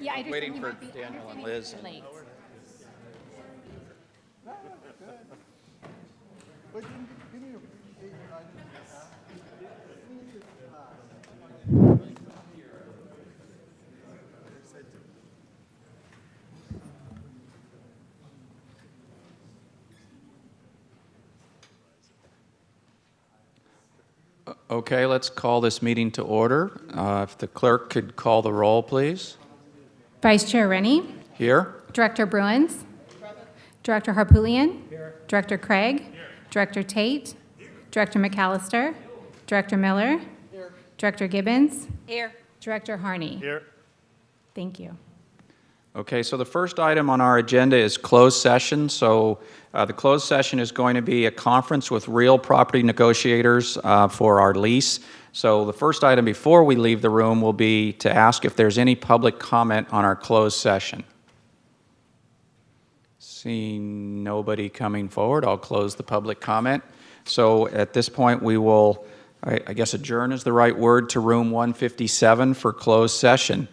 Yeah, I understand Waiting he for might be Daniel and Liz. late. Wait, give me your items. Okay, let's call this meeting to order. If the clerk could call the roll, please. Vice Chair Rennie, Here. Director Bruins, Director Harpulian, Director Craig, Director Tate, Director McAllister, Director Miller, Director Gibbons, Here. Director Harney. Here. Thank you. Okay, so the first item on our agenda is closed session. So the closed session is going to be a conference with real property negotiators for our lease. So the first item before we leave the room will be to ask if there's any public comment on our closed session. Seeing nobody coming forward, I'll close the public comment. So at this point, we will, I guess adjourn is the right word, to room 157 for closed session.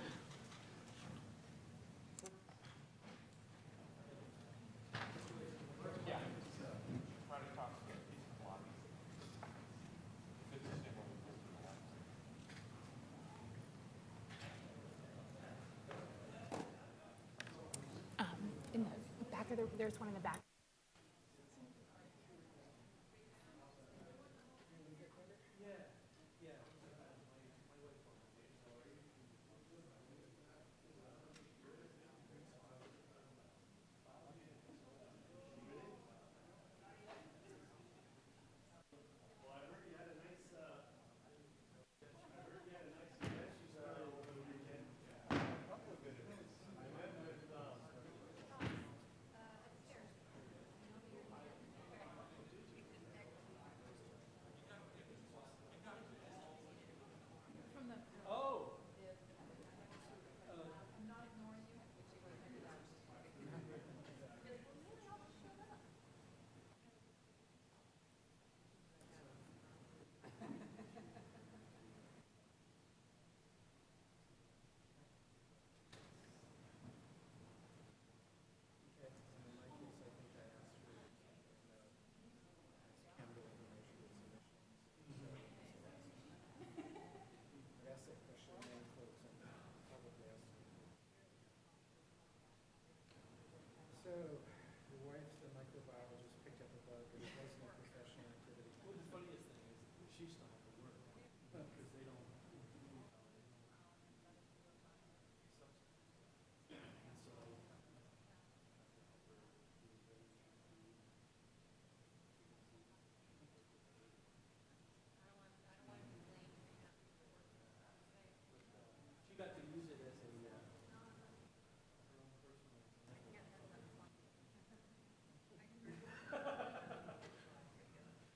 In the back, there's one in the back. So, your wife's the microbiologist, picked up a bug, but it wasn't a professional activity. Well, the funniest thing is, she still had to work, because they don't. She got to use it as a,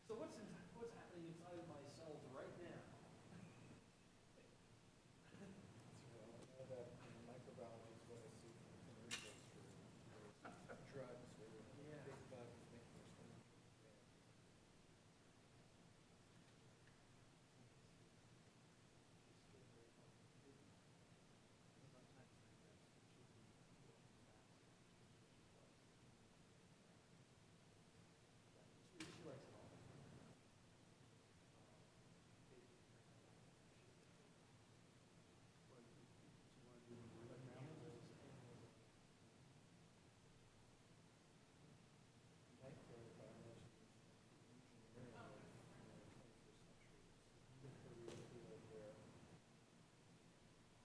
so what's happening inside of my cells right now? Well, that microbiology is what I see from commercials for drugs or big bugs making their stomach.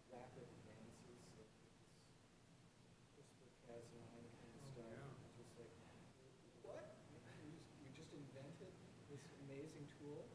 Rapid advances, CRISPR-Cas9 kind of stuff. Just like, what? We just invented this amazing tool?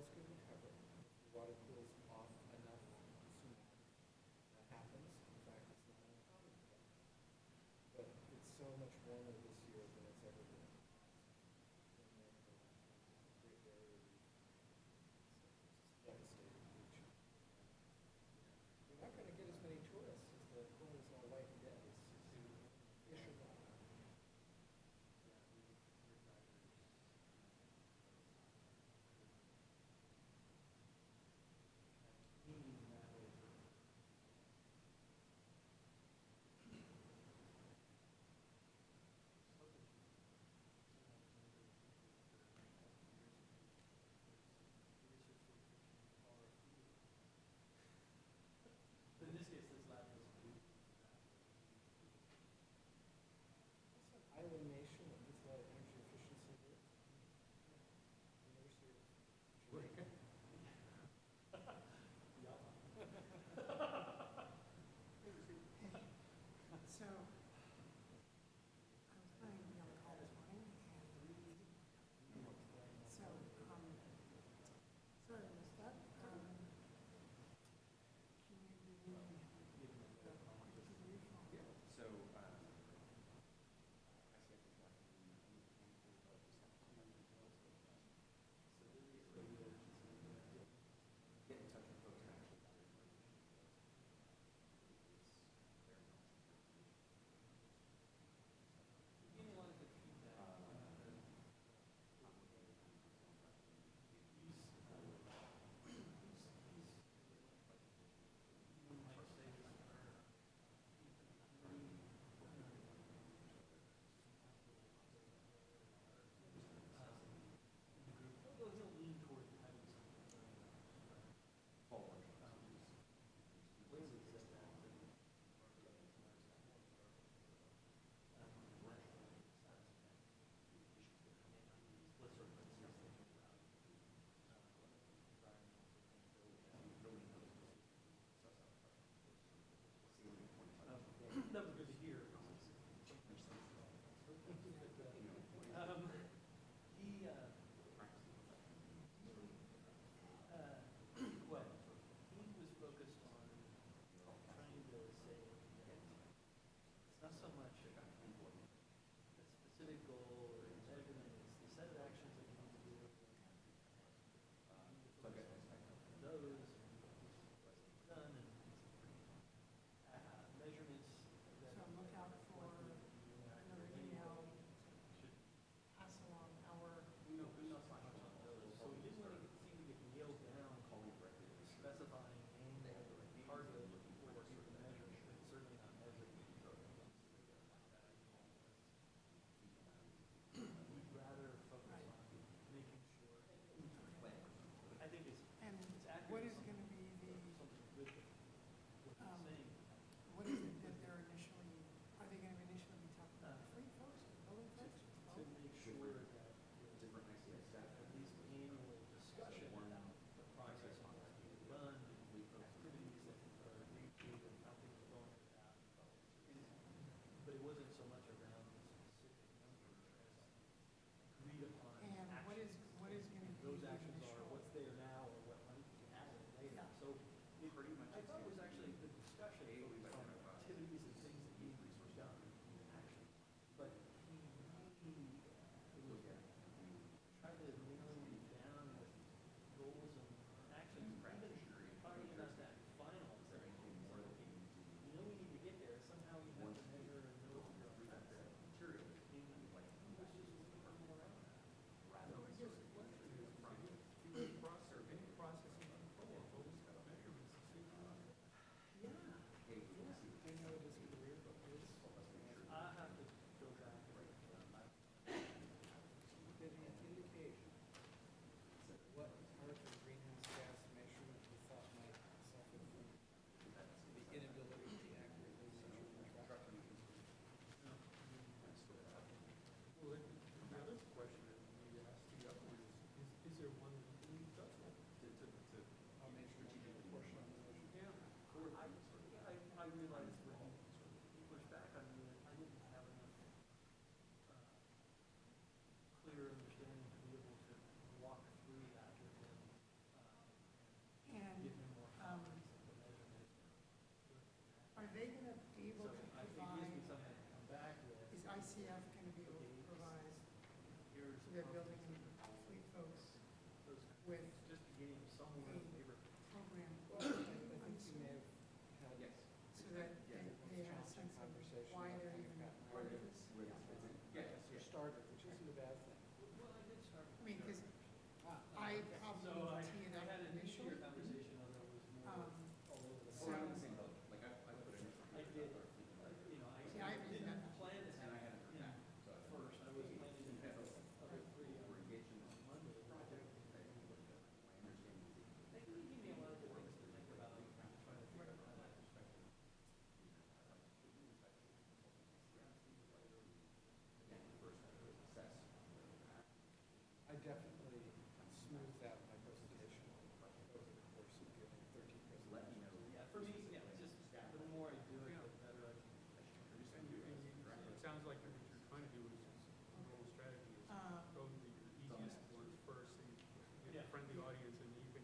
wells could recover if the water cools off enough soon. That happens. In fact, it's not uncommon for that. But it's so much warmer this year than it's ever been. In the Great Barrier Reef. It's devastating beach. You're not going to get as many tourists as the corn is all white and dead. Fish are gone. It's an island nation that needs a lot of energy efficiency here. University of Jamaica. So, I was planning to be on the call this morning, and so, sorry I missed that. Can you give me the quick debrief on So, get in touch with folks and actually Not so much a specific goal or measurement, it's the set of actions that you need to do. Those done and measurements that. So look out for another email, pass along our, We don't much on those, so we didn't really seem to get nailed down, specifying aim, target, or even measure, but certainly not measuring. We'd rather focus on making sure. I think it's and accurate. what is gonna be the, Something good with what you're saying. what is it that they're initially, are they gonna initially be talking about the freight force, the building force? To make sure that different ideas. at least annual discussion about the process of what's being done, activities that are needed and how things are going with that. But it wasn't so much around the specific numbers as agreed upon And what is actions. gonna be Those the actions are initial? what's there now or what might be added later. Yeah. So it pretty much, I thought it was actually a good discussion focused on activities and things that need to be done, action. But he tried to narrow it down with goals and actions, even probably not that final. You know we need to get there, somehow you have to measure and know if you're on track. Material. He was just looking more around that. Rather than sort of Processing control, always got measurements to see. they're building fleet folks with a program on Zoom, Yes. so that they have a sense of why they're even part of this. Yes, your starter, which isn't a bad thing. I mean, because I probably tee it up initially. So, Like, I put it in. I did. see, I haven't done that. And I hadn't heard back, so I first, I was planning to have other three were engaged in this Monday project. My understanding is. They give me a lot of things to think about, trying to figure out how that perspective. Again, the first one was assess. I definitely smoothed out my presentation over the course of giving 13 presentations. Let me know. Yeah, for me, yeah, it's just the more I do it, the better I can. It sounds like what you're trying to do is just normal strategy is go to your easiest ones first and get a friendly audience and you can,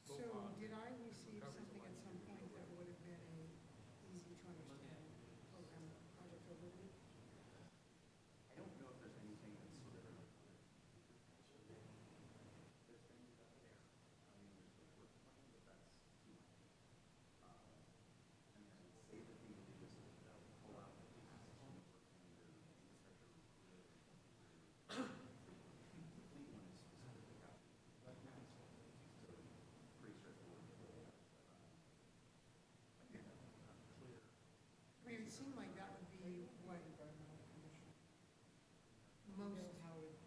So did I receive something at some point that would have been a easy to understand program project overview? I don't know if there's anything that's sort of that's been out there. I mean, there's the work plan, but that's too much. I mean, I would say the thing to do is to pull out the pieces from the work plan or infrastructure. The fleet one is specifically got. So pretty straightforward. I mean, it seemed like that would be what most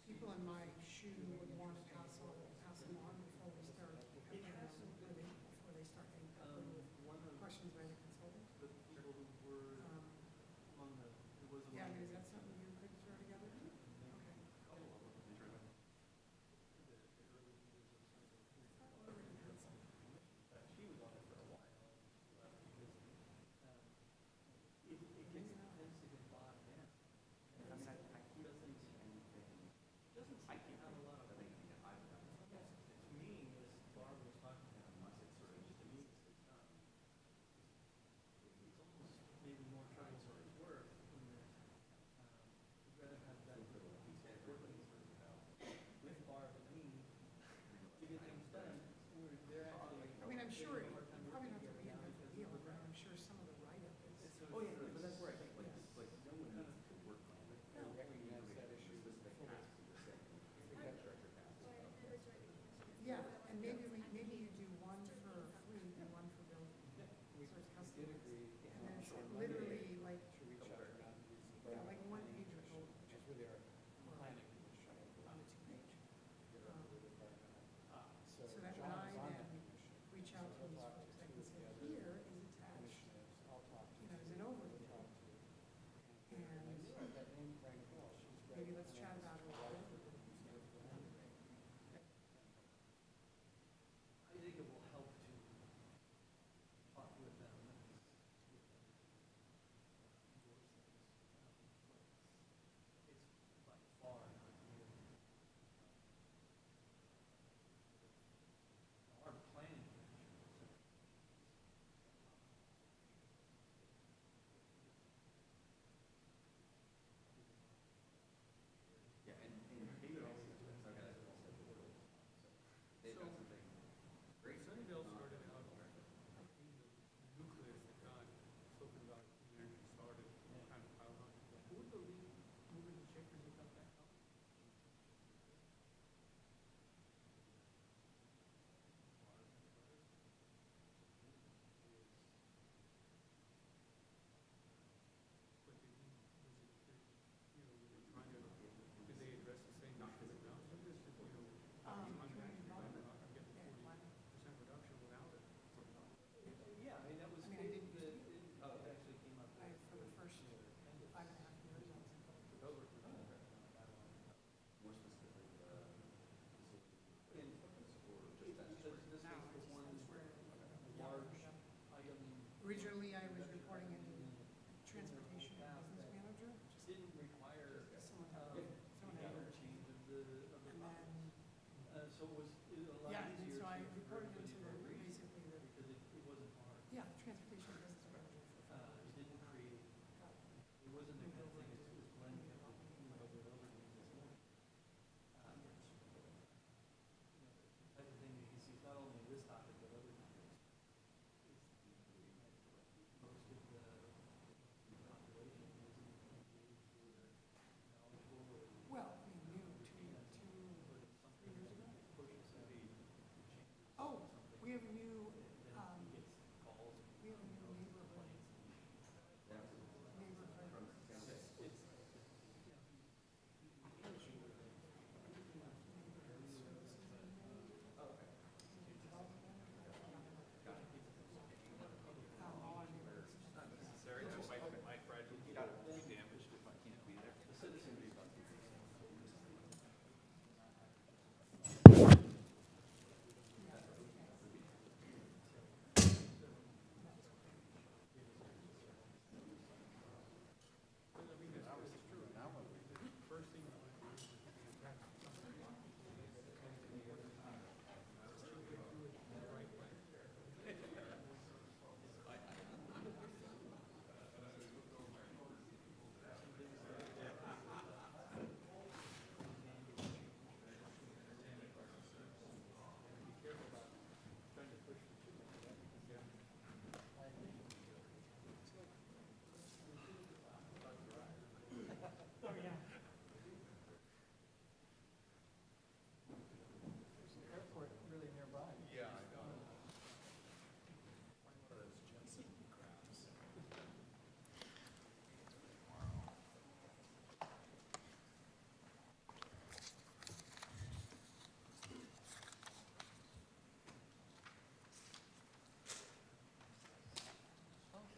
people in my shoe would want to pass along before we start, before they start getting peppered with questions by the consultant. The people who were among the, who was among. Yeah, I mean, is that something you could throw together? Okay. She was on it for a while, because, it tends to get bogged down. I mean, I can't think of anything. Doesn't I seem to can't have a think lot of of, anything that I've done. to me, as Barb was talking about, Unless it's sort of just a means it's done. it's almost maybe more trouble than it's worth, in that, I'd rather have that working with Barb and me to get things done, where they're actually. I mean, I'm sure, having a you hard time probably don't putting have to together reinvent the wheel, but I'm sure some of the write-up is. Oh, yeah, but that's where I think, like, no one needs to work on it. Recognize that issue Specific fully. tasks are the same. Infrastructure tasks. Yeah, and maybe you do one for fleet and one for building. We So it's did customized. agree And then it's on literally like, to reach out to Mountain View. yeah, like one page or so, Which is really our planning commission. on the 2-page. With environmental. So that when John I is on then that commission. reach out to these folks, I can say, here is attached, Commissioners, I'll talk to. you know, as an overview. Talk to. And That name rang a bell. She's maybe right. let's chat about it a little bit. I think it will help to talk with them and endorse things. It's by far not near. Our planning commission. Yeah, and David always, so I got it all set. So they've got something great. Sunnyvale started out, the nucleus that got spoken about when it actually started, kind of piled on. Who were the lead movers and shakers that got that up? But they didn't, was it, you know, were they trying to, did they address the same issue that now? So this is, you know, I'm getting 40% reduction without it. Yeah, I mean, that was, I mean, I didn't it actually came up. For the first 5.5 years, I was Over. More specifically, And because this was the one large item. originally, I was reporting into transportation and business manager, just Didn't require, someone someone had had a change of the and then, so it was a lot yeah, and easier. so I to- for reported everybody into to the, read basically the, Because it wasn't hard. yeah, transportation and business manager for. It didn't create, it wasn't the kind of thing, it was Glenn kept it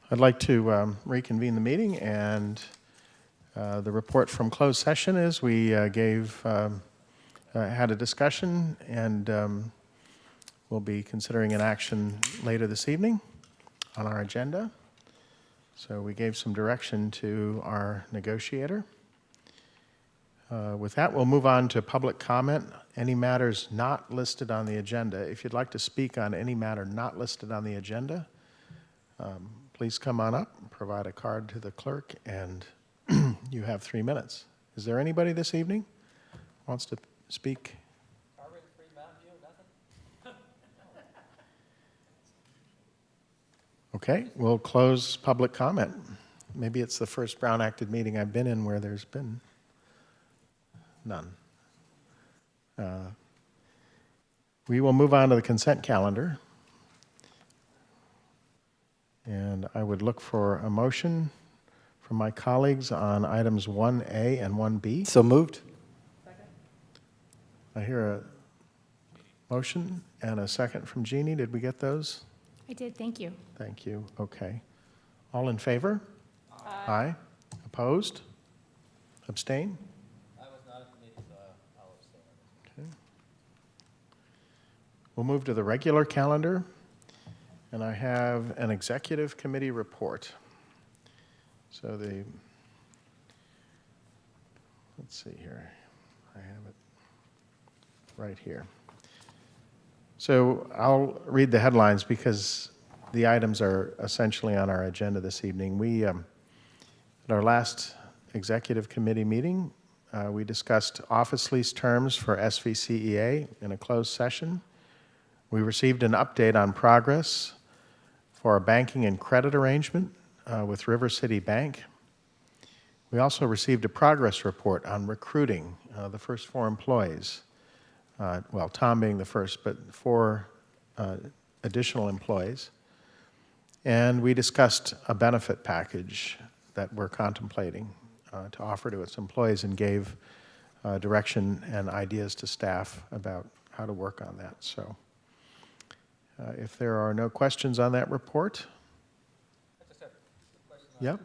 I'd like to reconvene the meeting, and the report from closed session is we had a discussion, and we'll be considering an action later this evening on our agenda. So we gave some direction to our negotiator. With that, we'll move on to public comment. Any matters not listed on the agenda. If you'd like to speak on any matter not listed on the agenda, please come on up, provide a card to the clerk, and you have 3 minutes. Is there anybody this evening who wants to speak? Okay, we'll close public comment. Maybe it's the first Brown Acted meeting I've been in where there's been none. We will move on to the consent calendar. And I would look for a motion from my colleagues on items 1A and 1B. So moved. I hear a motion and a second from Jeannie. Did we get those? I did, thank you. Thank you. Okay. All in favor? Aye. Opposed? Abstain? I was not at the meeting, so I'll abstain. Okay. We'll move to the regular calendar, and I have an executive committee report. So let's see here. I have it right here. So I'll read the headlines because the items are essentially on our agenda this evening. We, at our last executive committee meeting, we discussed office lease terms for SVCEA in a closed session. We received an update on progress for a banking and credit arrangement with River City Bank. We also received a progress report on recruiting the first 4 employees. Well, Tom being the first, but 4 additional employees. And we discussed a benefit package that we're contemplating to offer to its employees and gave direction and ideas to staff about how to work on that. So if there are no questions on that report. I just have a question on Yep.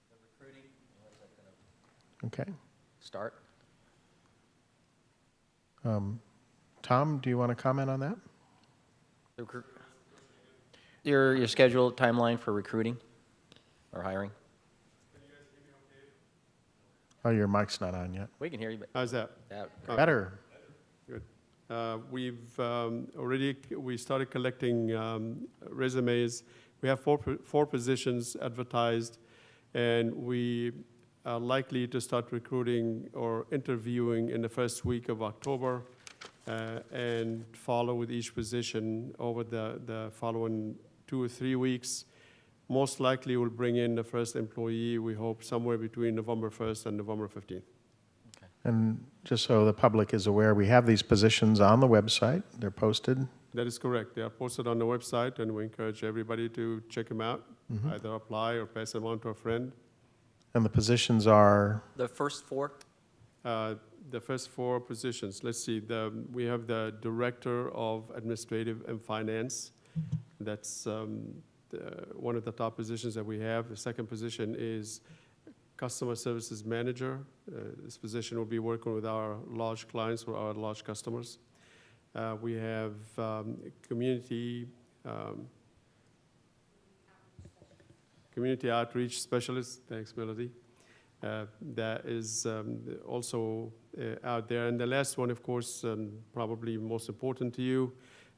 the recruiting. When is that going to Okay. start? Tom, do you want to comment on that? Your scheduled timeline for recruiting or hiring? Oh, your mic's not on yet. We can hear you, but How's that? Better. Good. We started collecting resumes. We have four positions advertised, and we are likely to start recruiting or interviewing in the first week of October, and follow with each position over the following 2 or 3 weeks. Most likely we'll bring in the first employee, we hope, somewhere between November 1st and November 15th. And just so the public is aware, we have these positions on the website. They're posted. That is correct. They are posted on the website, and we encourage everybody to check them out, either apply or pass them on to a friend. And the positions are, the first 4? The first 4 positions, let's see, we have the Director of Administrative and Finance. That's one of the top positions that we have. The second position is Customer Services Manager. This position will be working with our large clients or our large customers. We have Community Outreach Specialist. Thanks, Melody. That is also out there. And the last one, of course, probably most important to you,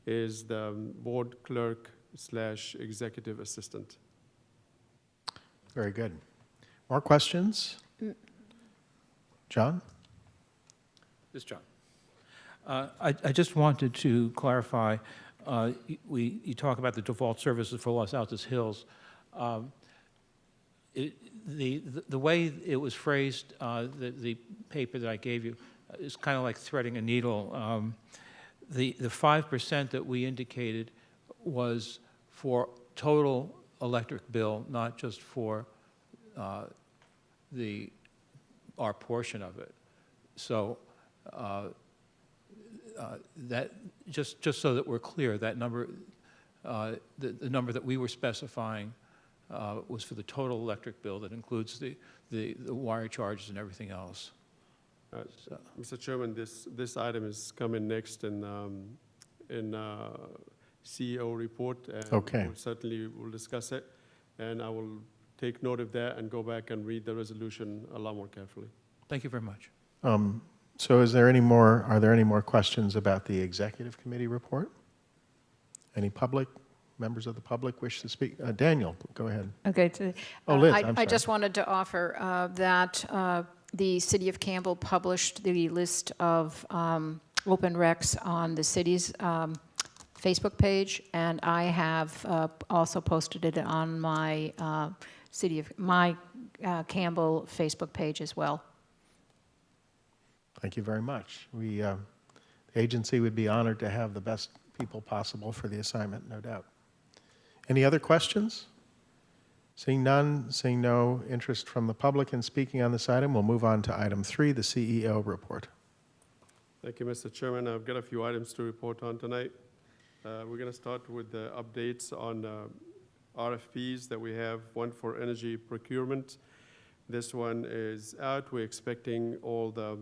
is the Board Clerk / Executive Assistant. very good. More questions? John? This is John. I just wanted to clarify, you talk about the default services for Los Altos Hills. The way it was phrased, the paper that I gave you, is kind of like threading a needle. The 5% that we indicated was for total electric bill, not just for our portion of it. So that just so that we're clear, that number The number that we were specifying was for the total electric bill that includes the wire charges and everything else. So- Mr. Chairman, this item is coming next in CEO report. And Okay. we'll certainly will discuss it, and I will take note of that and go back and read the resolution a lot more carefully. Thank you very much. So are there any more questions about the executive committee report? Any members of the public wish to speak? Daniel, go ahead. Okay. Oh, Liz, I'm I sorry. just wanted to offer that the City of Campbell published the list of open recs on the city's Facebook page, and I have also posted it on my Campbell Facebook page as well. Thank you very much. The agency would be honored to have the best people possible for the assignment, no doubt. Any other questions? Seeing none, seeing no interest from the public in speaking on this item, we'll move on to item 3, the CEO report. Thank you, Mr. Chairman. I've got a few items to report on tonight. We're going to start with the updates on RFPs that we have, one for energy procurement. This one is out. We're expecting all the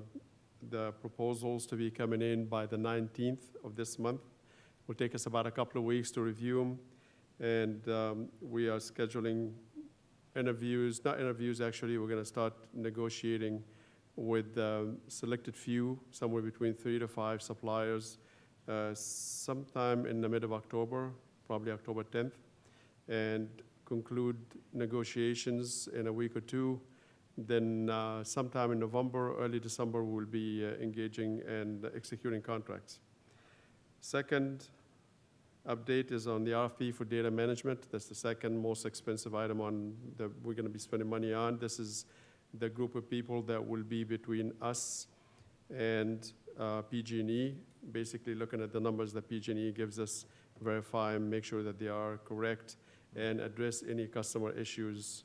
proposals to be coming in by the 19th of this month. It will take us about a couple of weeks to review them. And we are scheduling interviews, not interviews actually, we're going to start negotiating with selected few, somewhere between 3 to 5 suppliers, sometime in the mid of October, probably October 10th, and conclude negotiations in a week or two. Then sometime in November, early December, we'll be engaging and executing contracts. Second update is on the RFP for data management. That's the second most expensive item on that we're going to be spending money on. This is the group of people that will be between us and PG&E, basically looking at the numbers that PG&E gives us, verify and make sure that they are correct, and address any customer issues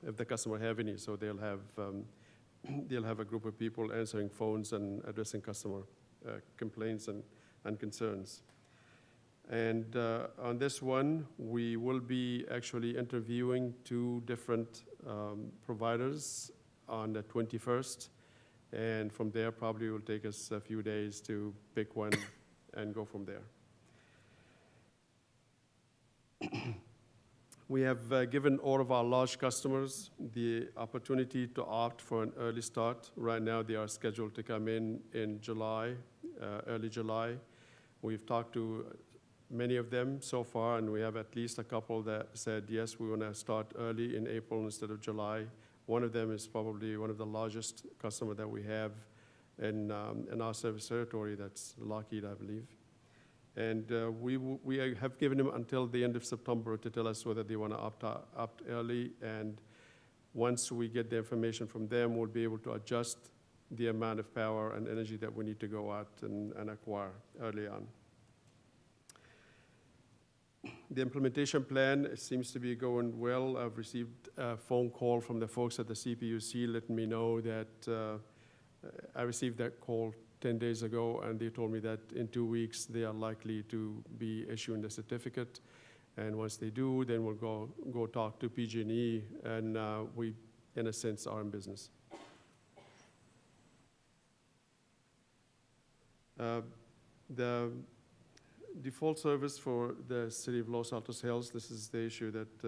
if the customer have any. So they'll have a group of people answering phones and addressing customer complaints and concerns. And on this one, we will be actually interviewing 2 different providers on the 21st. And from there, probably it will take us a few days to pick one and go from there. We have given all of our large customers the opportunity to opt for an early start. Right now, they are scheduled to come in July, early July. We've talked to many of them so far, and we have at least a couple that said, yes, we want to start early in April instead of July. One of them is probably one of the largest customer that we have in our service territory. That's Lockheed, I believe. And we have given them until the end of September to tell us whether they want to opt early. And once we get the information from them, we'll be able to adjust the amount of power and energy that we need to go out and acquire early on. The implementation plan seems to be going well. I've received a phone call from the folks at the CPUC letting me know that I received that call 10 days ago, and they told me that in 2 weeks they are likely to be issuing the certificate. And once they do, then we'll go talk to PG&E, and we, in a sense, are in business. The default service for the city of Los Altos Hills, this is the issue that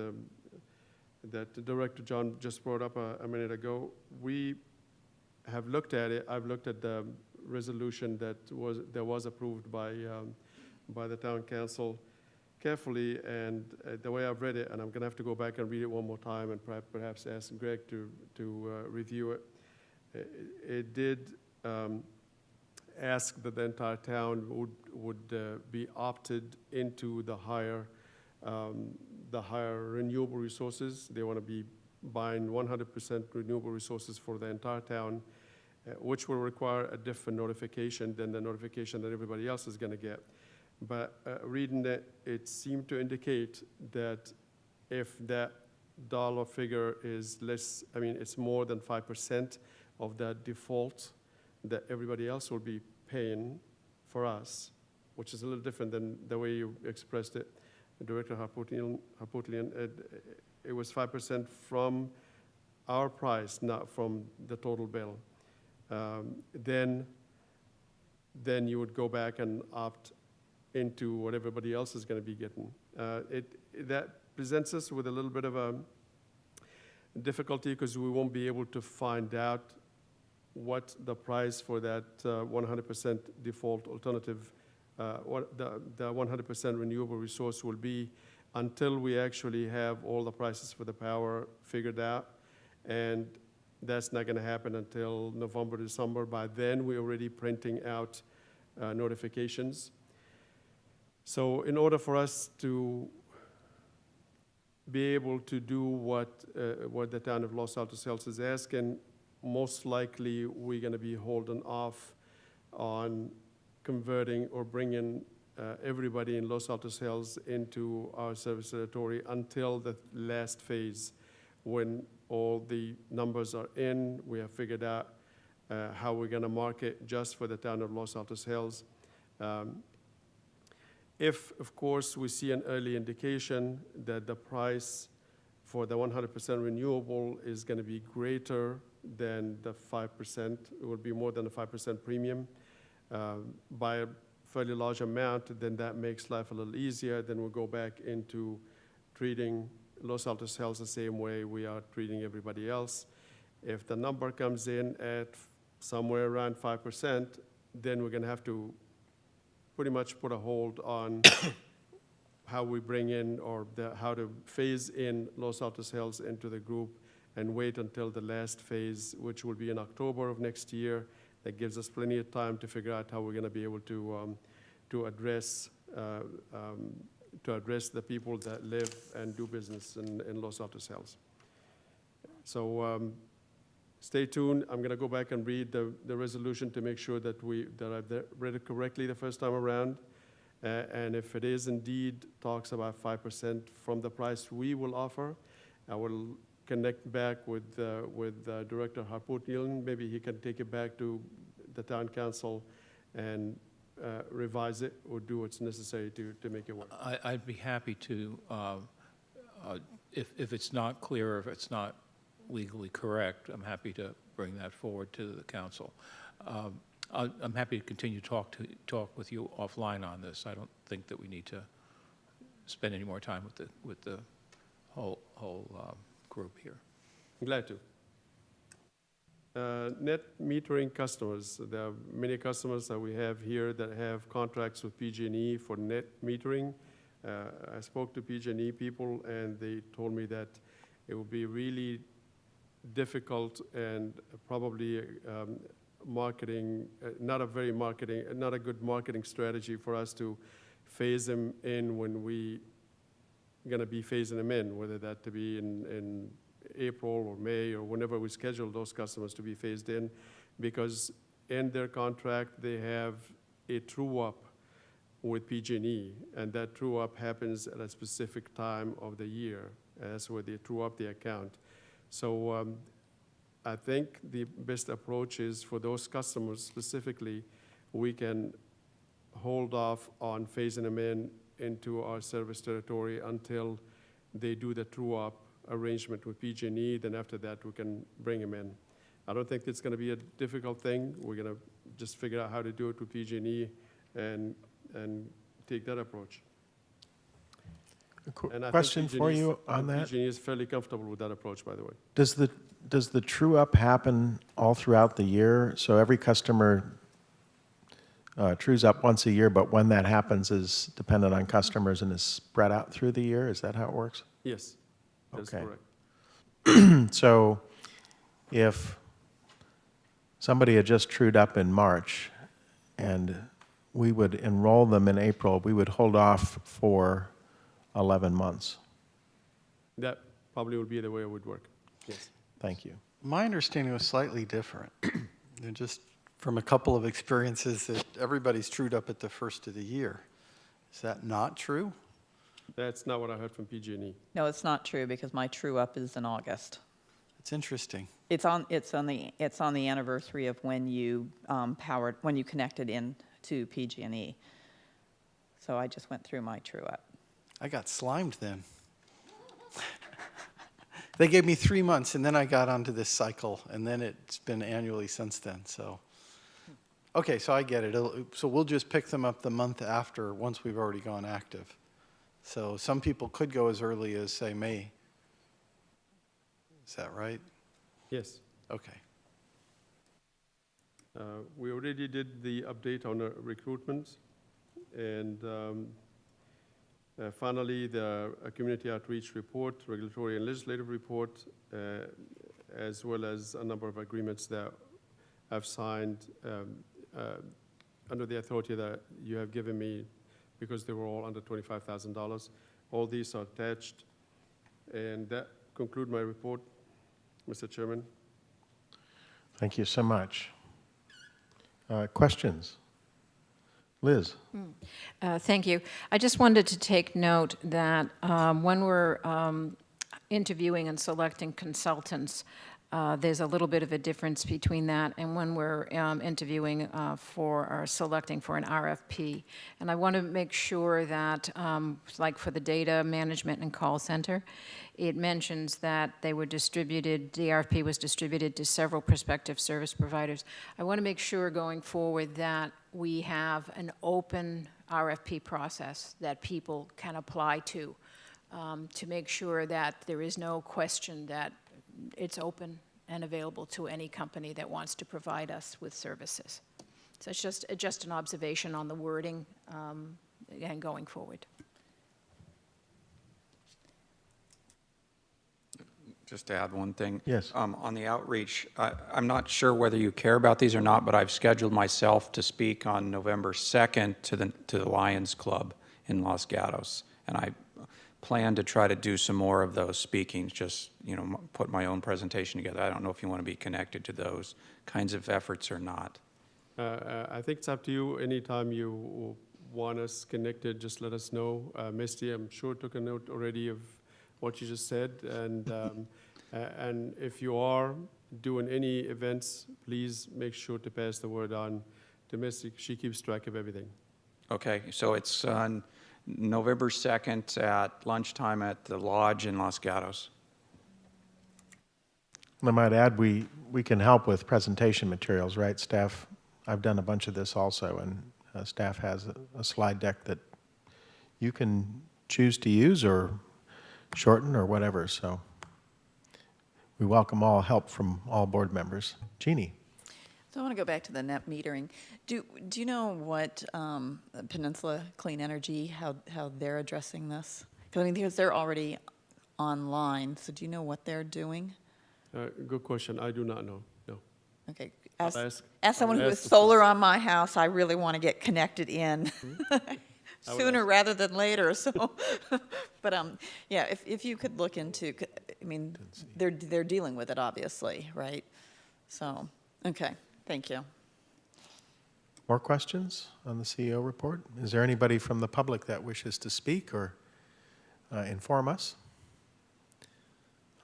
Director John just brought up a minute ago. We have looked at it. I've looked at the resolution that was approved by the town council carefully, and the way I've read it, and I'm going to have to go back and read it one more time and perhaps ask Greg to review it. It did ask that the entire town would be opted into the higher renewable resources. They want to be buying 100% renewable resources for the entire town, which will require a different notification than the notification that everybody else is going to get. But reading that, it seemed to indicate that if that dollar figure is less, I mean, it's more than 5% of that default that everybody else will be paying for us, which is a little different than the way you expressed it, Director Harpootlian. It was 5% from our price, not from the total bill. Then you would go back and opt into what everybody else is going to be getting. That presents us with a little bit of a difficulty because we won't be able to find out what the price for that 100% default alternative, what the 100% renewable resource will be until we actually have all the prices for the power figured out. And that's not going to happen until November, December. By then, we're already printing out notifications. So in order for us to be able to do what the town of Los Altos Hills is asking, most likely we're going to be holding off on converting or bringing everybody in Los Altos Hills into our service territory until the last phase, when all the numbers are in, we have figured out how we're going to market just for the town of Los Altos Hills. If, of course, we see an early indication that the price for the 100% renewable is going to be greater than the 5%, it will be more than a 5% premium by a fairly large amount, then that makes life a little easier. Then we'll go back into treating Los Altos Hills the same way we are treating everybody else. If the number comes in at somewhere around 5%, then we're going to have to pretty much put a hold on how we bring in or how to phase in Los Altos Hills into the group and wait until the last phase, which will be in October of next year. That gives us plenty of time to figure out how we're going to be able to address the people that live and do business in Los Altos Hills. So stay tuned. I'm going to go back and read the resolution to make sure that I've read it correctly the first time around. And if it is indeed talks about 5% from the price we will offer, I will connect back with Director Harpootlian. Maybe he can take it back to the town council and revise it or do what's necessary to make it work. I'd be happy to, if it's not clear, if it's not legally correct, I'm happy to bring that forward to the council. I'm happy to continue to talk with you offline on this. I don't think that we need to spend any more time with the whole group here. I'm glad to. Net metering customers. There are many customers that we have here that have contracts with PG&E for net metering. I spoke to PG&E people, and they told me that it would be really difficult and probably not a good marketing strategy for us to phase them in when we going to be phasing them in, whether that to be in April or May or whenever we schedule those customers to be phased in, because in their contract they have a true-up with PG&E, and that true-up happens at a specific time of the year. That's where they true-up the account. So I think the best approach is for those customers specifically, we can hold off on phasing them into our service territory until they do the true-up arrangement with PG&E. Then after that, we can bring them in. I don't think it's going to be a difficult thing. We're going to just figure out how to do it with PG&E and take that approach. And I Question think for you on that. PG&E is fairly comfortable with that approach, by the way. Does the true-up happen all throughout the year? So every customer trues up once a year, but when that happens is dependent on customers and is spread out through the year? Is that how it works? Yes, that's Okay. correct. So if somebody had just trued up in March and we would enroll them in April, we would hold off for 11 months. That probably would be the way it would work. Yes. Thank you. My understanding was slightly different. And just from a couple of experiences that everybody's trued up at the first of the year. Is that not true? That's not what I heard from PG&E. No, it's not true because my true up is in August. It's interesting. It's on the anniversary of when you connected in to PG&E. so I just went through my true-up. I got slimed then. They gave me 3 months, and then I got onto this cycle, and then it's been annually since then, so. Okay, so I get it. So we'll just pick them up the month after, once we've already gone active. So some people could go as early as, say, May. Is that right? Yes. Okay. We already did the update on recruitment, and finally, the community outreach report, regulatory and legislative report, as well as a number of agreements that I've signed under the authority that you have given me, because they were all under $25,000. All these are attached, and that concludes my report, Mr. Chairman. Thank you so much. Questions? Liz? Thank you. I just wanted to take note that when we're interviewing and selecting consultants, there's a little bit of a difference between that and when we're interviewing for or selecting for an RFP. And I want to make sure that, like for the data management and call center, it mentions that they were distributed, the RFP was distributed to several prospective service providers. I want to make sure going forward that we have an open RFP process that people can apply to make sure that there is no question that it's open and available to any company that wants to provide us with services. So it's just an observation on the wording and going forward. Just to add one thing. Yes. On the outreach, I'm not sure whether you care about these or not, but I've scheduled myself to speak on November 2nd to the Lions Club in Los Gatos. And I plan to try to do some more of those speakings, just, put my own presentation together. I don't know if you want to be connected to those kinds of efforts or not. I think it's up to you. Anytime you want us connected, just let us know. Misty, I'm sure, took a note already of what you just said. And if you are doing any events, please make sure to pass the word on to Misty. She keeps track of everything. Okay, so it's on November 2nd at lunchtime at the Lodge in Los Gatos. I might add, we can help with presentation materials, right, staff? I've done a bunch of this also, and staff has a slide deck that you can choose to use or shorten or whatever, so we welcome all help from all board members. Jeannie? So I want to go back to the net metering. Do you know what Peninsula Clean Energy, how they're addressing this? Because they're already online, so do you know what they're doing? Good question. I do not know. No. Okay. I'll As ask someone who the has solar person. on my house, I really want to get connected in sooner rather than later. So, but yeah, if you could look into, I mean, they're dealing with it obviously, right? So, okay, thank you. More questions on the CEO report? Is there anybody from the public that wishes to speak or inform us?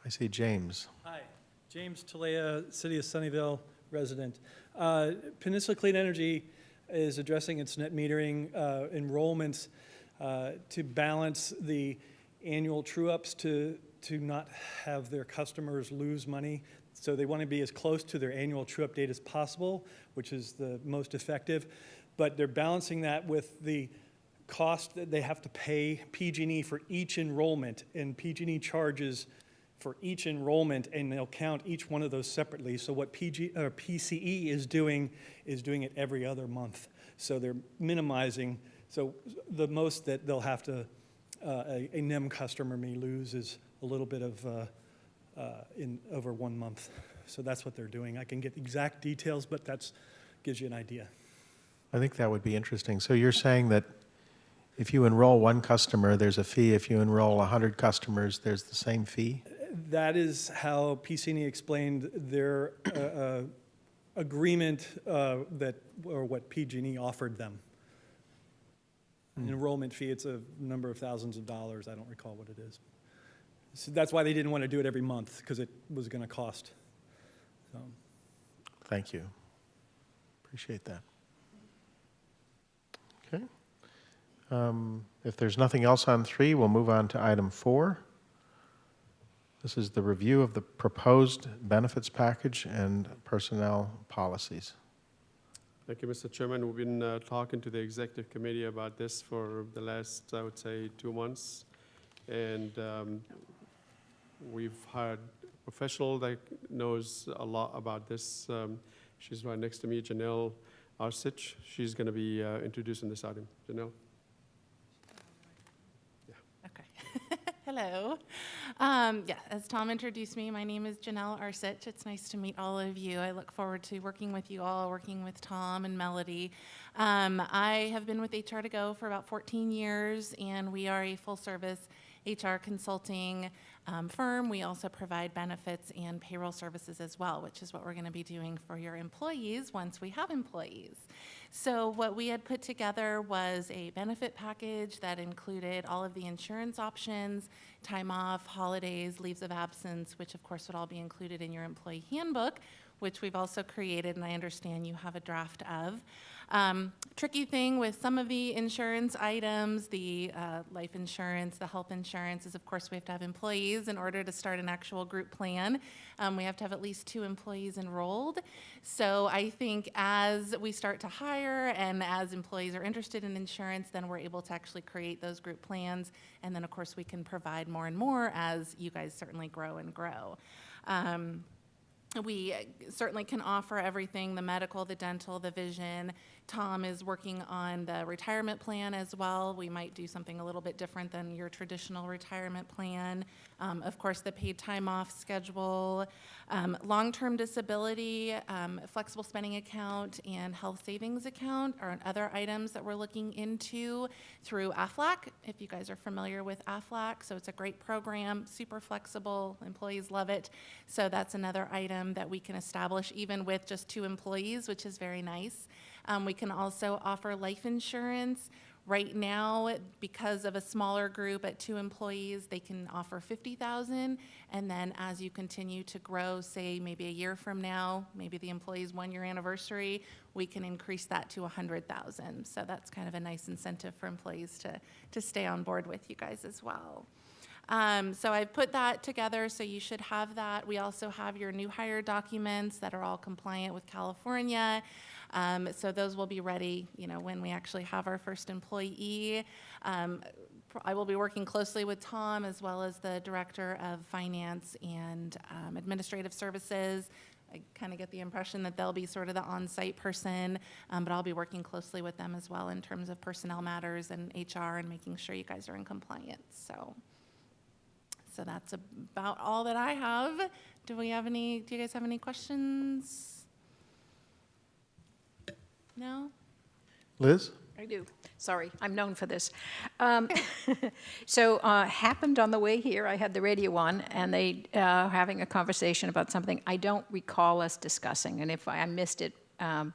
I see James. Hi, James Talea, City of Sunnyvale resident. Peninsula Clean Energy is addressing its net metering enrollments to balance the annual true-ups to not have their customers lose money. So they want to be as close to their annual true-up date as possible, which is the most effective. But they're balancing that with the cost that they have to pay PG&E for each enrollment, and PG&E charges for each enrollment, and they'll count each one of those separately. So what PCE is doing it every other month. So they're minimizing. So the most that they'll have to, a NEM customer may lose is a little bit of in over 1 month. So that's what they're doing. I can get exact details, but that gives you an idea. I think that would be interesting. So you're saying that if you enroll one customer, there's a fee. If you enroll 100 customers, there's the same fee? That is how PG&E explained their agreement or what PG&E offered them. An enrollment fee, it's a number of thousands of dollars. I don't recall what it is. So that's why they didn't want to do it every month, because it was going to cost. So. Thank you. Appreciate that. Okay. If there's nothing else on 3, we'll move on to item 4. This is the review of the proposed benefits package and personnel policies. Thank you, Mr. Chairman. We've been talking to the executive committee about this for the last, I would say, 2 months. And we've hired a professional that knows a lot about this. She's right next to me, Janelle Arsich. She's going to be introducing this item. Janelle? Okay. Hello. Yeah, as Tom introduced me, my name is Janelle Arsich. It's nice to meet all of you. I look forward to working with you all, working with Tom and Melody. I have been with HR2Go for about 14 years, and we are a full-service HR consulting firm. We also provide benefits and payroll services as well, which is what we're going to be doing for your employees once we have employees. So what we had put together was a benefit package that included all of the insurance options, time off, holidays, leaves of absence, which of course would all be included in your employee handbook, which we've also created, and I understand you have a draft of. Tricky thing with some of the insurance items, the life insurance, the health insurance, is of course we have to have employees in order to start an actual group plan. We have to have at least 2 employees enrolled. So I think as we start to hire and as employees are interested in insurance, then we're able to actually create those group plans. And then of course we can provide more and more as you guys certainly grow and grow. We certainly can offer everything, the medical, the dental, the vision. Tom is working on the retirement plan as well. We might do something a little bit different than your traditional retirement plan. Of course, the paid time off schedule, long-term disability, flexible spending account, and health savings account are other items that we're looking into through AFLAC, if you guys are familiar with AFLAC. So it's a great program, super flexible, employees love it. So that's another item that we can establish even with just 2 employees, which is very nice. We can also offer life insurance. Right now, because of a smaller group at 2 employees, they can offer $50,000, and then as you continue to grow, say maybe a year from now, maybe the employee's 1-year anniversary, we can increase that to $100,000. So that's kind of a nice incentive for employees to stay on board with you guys as well. So I've put that together, so you should have that. We also have your new hire documents that are all compliant with California. So those will be ready, when we actually have our first employee. I will be working closely with Tom as well as the Director of Finance and Administrative Services. I kind of get the impression that they'll be sort of the on-site person, but I'll be working closely with them as well in terms of personnel matters and HR and making sure you guys are in compliance. So that's about all that I have. Do you guys have any questions? No? Liz? I do. Sorry, I'm known for this. So happened on the way here, I had the radio on, and they having a conversation about something I don't recall us discussing, and if I missed it,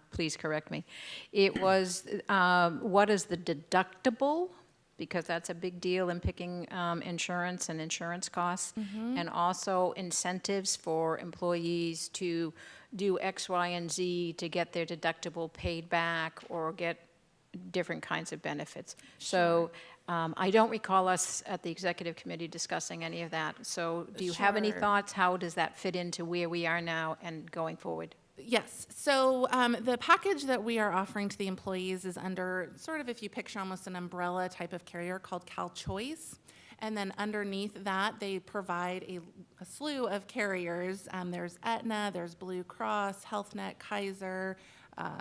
please correct me. It was, what is the deductible? Because that's a big deal in picking insurance and insurance costs, and also incentives for employees to do X, Y, and Z to get their deductible paid back or get different kinds of benefits. So I don't recall us at the executive committee discussing any of that. So do you have any thoughts? How does that fit into where we are now and going forward? Yes. So the package that we are offering to the employees is under sort of, if you picture almost an umbrella type of carrier called CalChoice. And then underneath that, they provide a slew of carriers. There's Aetna, there's Blue Cross, Health Net, Kaiser,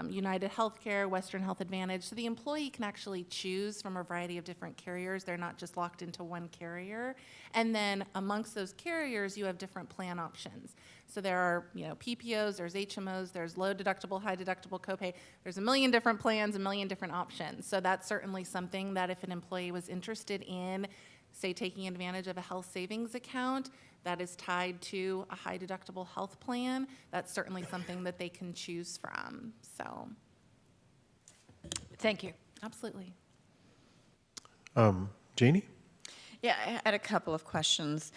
United Healthcare, Western Health Advantage. So the employee can actually choose from a variety of different carriers. They're not just locked into one carrier. And then amongst those carriers, you have different plan options. So there are, PPOs, there's HMOs, there's low deductible, high deductible copay. There's a million different plans, a million different options. So that's certainly something that if an employee was interested in, say, taking advantage of a health savings account that is tied to a high deductible health plan, that's certainly something that they can choose from. So, thank you. Absolutely. Jeannie? Yeah, I had a couple of questions.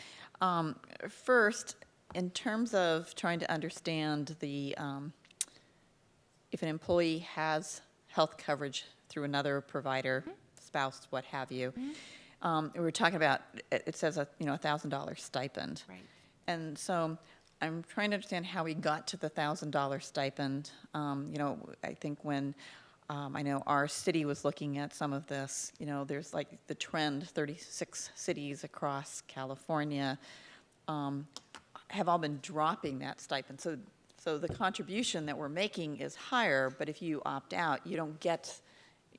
First, in terms of trying to understand the, if an employee has health coverage through another provider, spouse, what have you. We were talking about, it says, $1,000 stipend. Right. And so I'm trying to understand how we got to the $1,000 stipend. I think when I know our city was looking at some of this, there's like the trend, 36 cities across California have all been dropping that stipend. So the contribution that we're making is higher, but if you opt out, you don't get,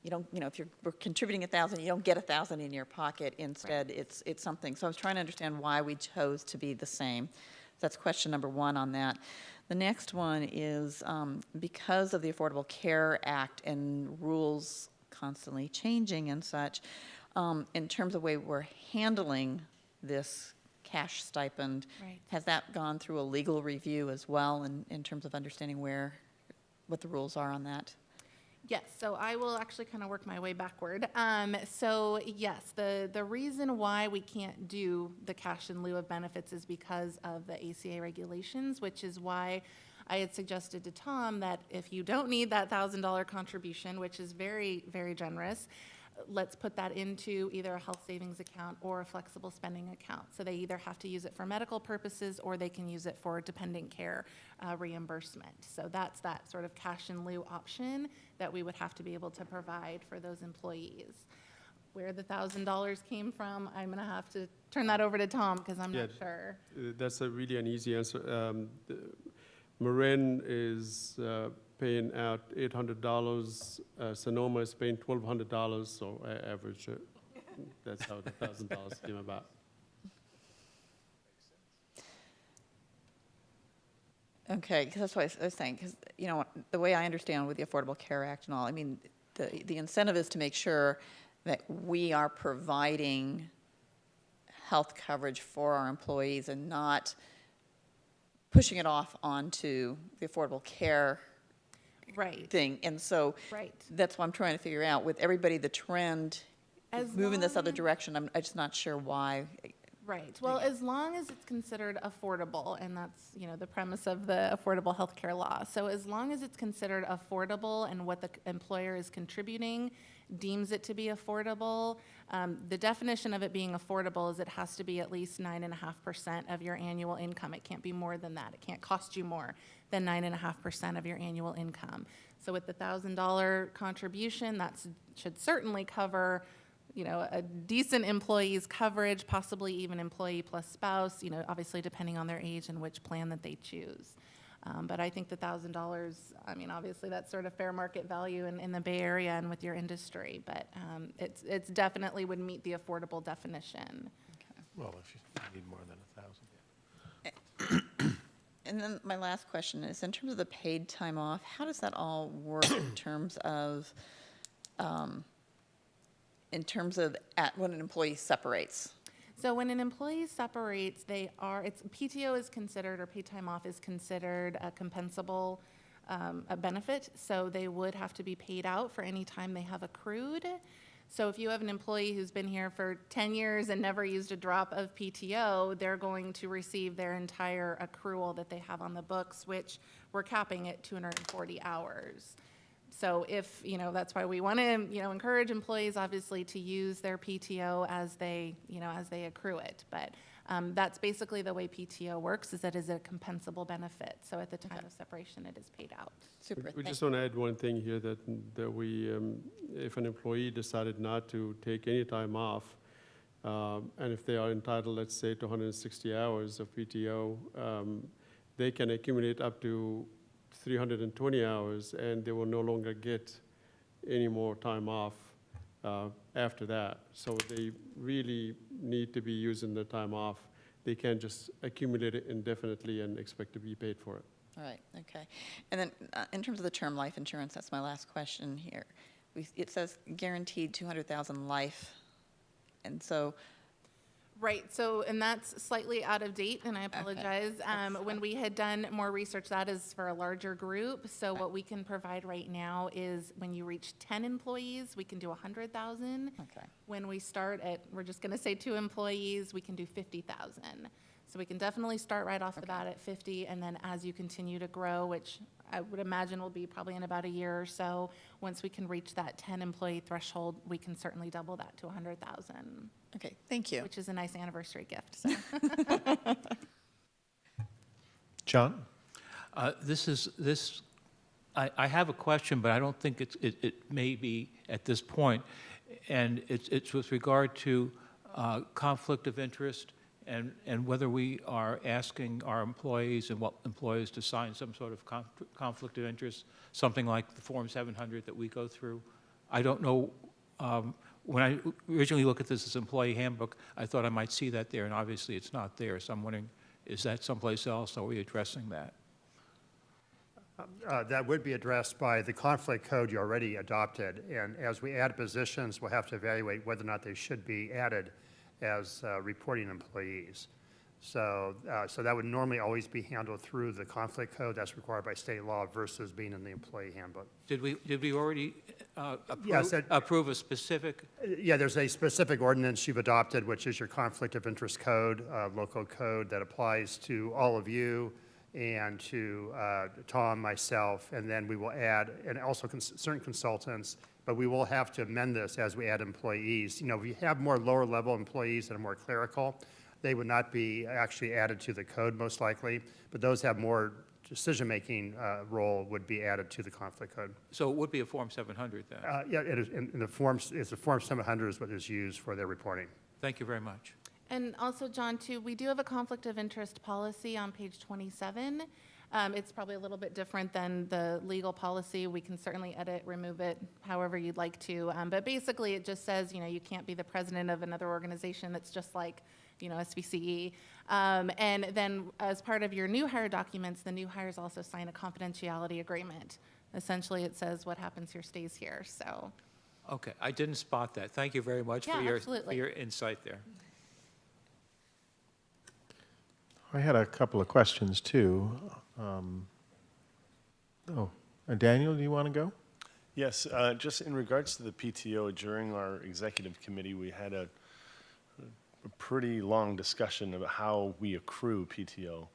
if we're contributing 1,000, you don't get 1,000 in your pocket. Instead, it's something. So I was trying to understand why we chose to be the same. That's question number one on that. The next one is because of the Affordable Care Act and rules constantly changing and such, in terms of the way we're handling this cash stipend, Right. has that gone through a legal review as well in terms of understanding what the rules are on that? Yes, so I will actually kind of work my way backward. So yes, the reason why we can't do the cash in lieu of benefits is because of the ACA regulations, which is why I had suggested to Tom that if you don't need that $1,000 contribution, which is very, very generous, let's put that into either a health savings account or a flexible spending account. So they either have to use it for medical purposes or they can use it for dependent care reimbursement. So that's that sort of cash in lieu option that we would have to be able to provide for those employees. Where the $1,000 came from, I'm going to have to turn that over to Tom because I'm not sure. That's really an easy answer. Marin is paying out $800. Sonoma is paying $1,200, so I average it. That's how the $1,000 came about. Okay, because that's what I was saying, because, the way I understand with the Affordable Care Act and all, I mean, the incentive is to make sure that we are providing health coverage for our employees and not pushing it off onto the Affordable Care Right. thing. And so Right. that's what I'm trying to figure out. With everybody, the trend moving this other direction, I'm just not sure why. Right. Well, as long as it's considered affordable, and that's, the premise of the Affordable Health Care Law. So as long as it's considered affordable and what the employer is contributing deems it to be affordable, the definition of it being affordable is it has to be at least 9.5% of your annual income. It can't be more than that. It can't cost you more than 9.5% of your annual income. So with the $1,000 contribution, that should certainly cover a decent employee's coverage, possibly even employee plus spouse, obviously depending on their age and which plan that they choose. But I think the $1,000, obviously that's sort of fair market value in the Bay Area and with your industry, but it's definitely would meet the affordable definition. Well, if you need more than 1,000. And then my last question is, in terms of the paid time off, how does that all work in terms of when an employee separates? So when an employee separates, PTO is considered, or paid time off is considered a compensable a benefit. So they would have to be paid out for any time they have accrued. So if you have an employee who's been here for 10 years and never used a drop of PTO, they're going to receive their entire accrual that they have on the books, which we're capping at 240 hours. So if, that's why we want to, encourage employees obviously to use their PTO as they accrue it. But that's basically the way PTO works, is that it is a compensable benefit. So at the time of separation, it is paid out. Super. We just want to add one thing here that we, if an employee decided not to take any time off, and if they are entitled, let's say, to 160 hours of PTO, they can accumulate up to 320 hours, and they will no longer get any more time off after that. So they really need to be using the time off. They can't just accumulate it indefinitely and expect to be paid for it. All right, okay. And then in terms of the term life insurance, that's my last question here. It says guaranteed 200,000 life, and so. Right, so, and that's slightly out of date, and I apologize. When we had done more research, that is for a larger group. So what we can provide right now is when you reach 10 employees, we can do 100,000. Okay. When we start at, we're just gonna say 2 employees, we can do 50,000. So we can definitely start right off the bat at 50, and then as you continue to grow, which I would imagine will be probably in about a year or so, once we can reach that 10-employee threshold, we can certainly double that to 100,000. Okay, thank you. Which is a nice anniversary gift, so. John? I have a question, but I don't think it may be at this point, and it's with regard to conflict of interest and whether we are asking our employees and what employees to sign some sort of conflict of interest, something like the Form 700 that we go through. I don't know. When I originally looked at this as employee handbook, I thought I might see that there, and obviously it's not there. So I'm wondering, is that someplace else? Are we addressing that? That would be addressed by the conflict code you already adopted. And as we add positions, we'll have to evaluate whether or not they should be added as reporting employees. So that would normally always be handled through the conflict code that's required by state law versus being in the employee handbook. Did we already Yes, approve a specific? Yeah, there's a specific ordinance you've adopted, which is your conflict of interest code, local code that applies to all of you and to Tom, myself, and then we will add, and also certain consultants, but we will have to amend this as we add employees. You know, if we have more lower level employees that are more clerical, they would not be actually added to the code most likely, but those have more decision-making role would be added to the conflict code. So it would be a Form 700 then? Yeah, it is, in the forms, it's a Form 700 is what is used for their reporting. Thank you very much. And also, John, too, we do have a conflict of interest policy on page 27. It's probably a little bit different than the legal policy. We can certainly edit, remove it, however you'd like to. But basically, it just says, you know, you can't be the president of another organization that's just like, you know, SVCE. And then as part of your new hire documents, the new hires also sign a confidentiality agreement. Essentially, it says what happens here stays here, so. Okay, I didn't spot that. Thank you very much for your insight there. I had a couple of questions, too. Daniel, do you want to go? Yes, just in regards to the PTO, during our executive committee, we had a pretty long discussion about how we accrue PTO.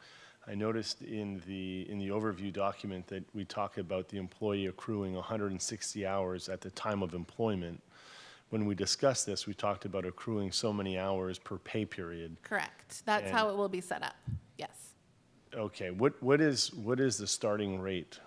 I noticed in the overview document that we talk about the employee accruing 160 hours at the time of employment. When we discussed this, we talked about accruing so many hours per pay period. Correct. That's how it will be set up. Yes. Okay. What is the starting rate?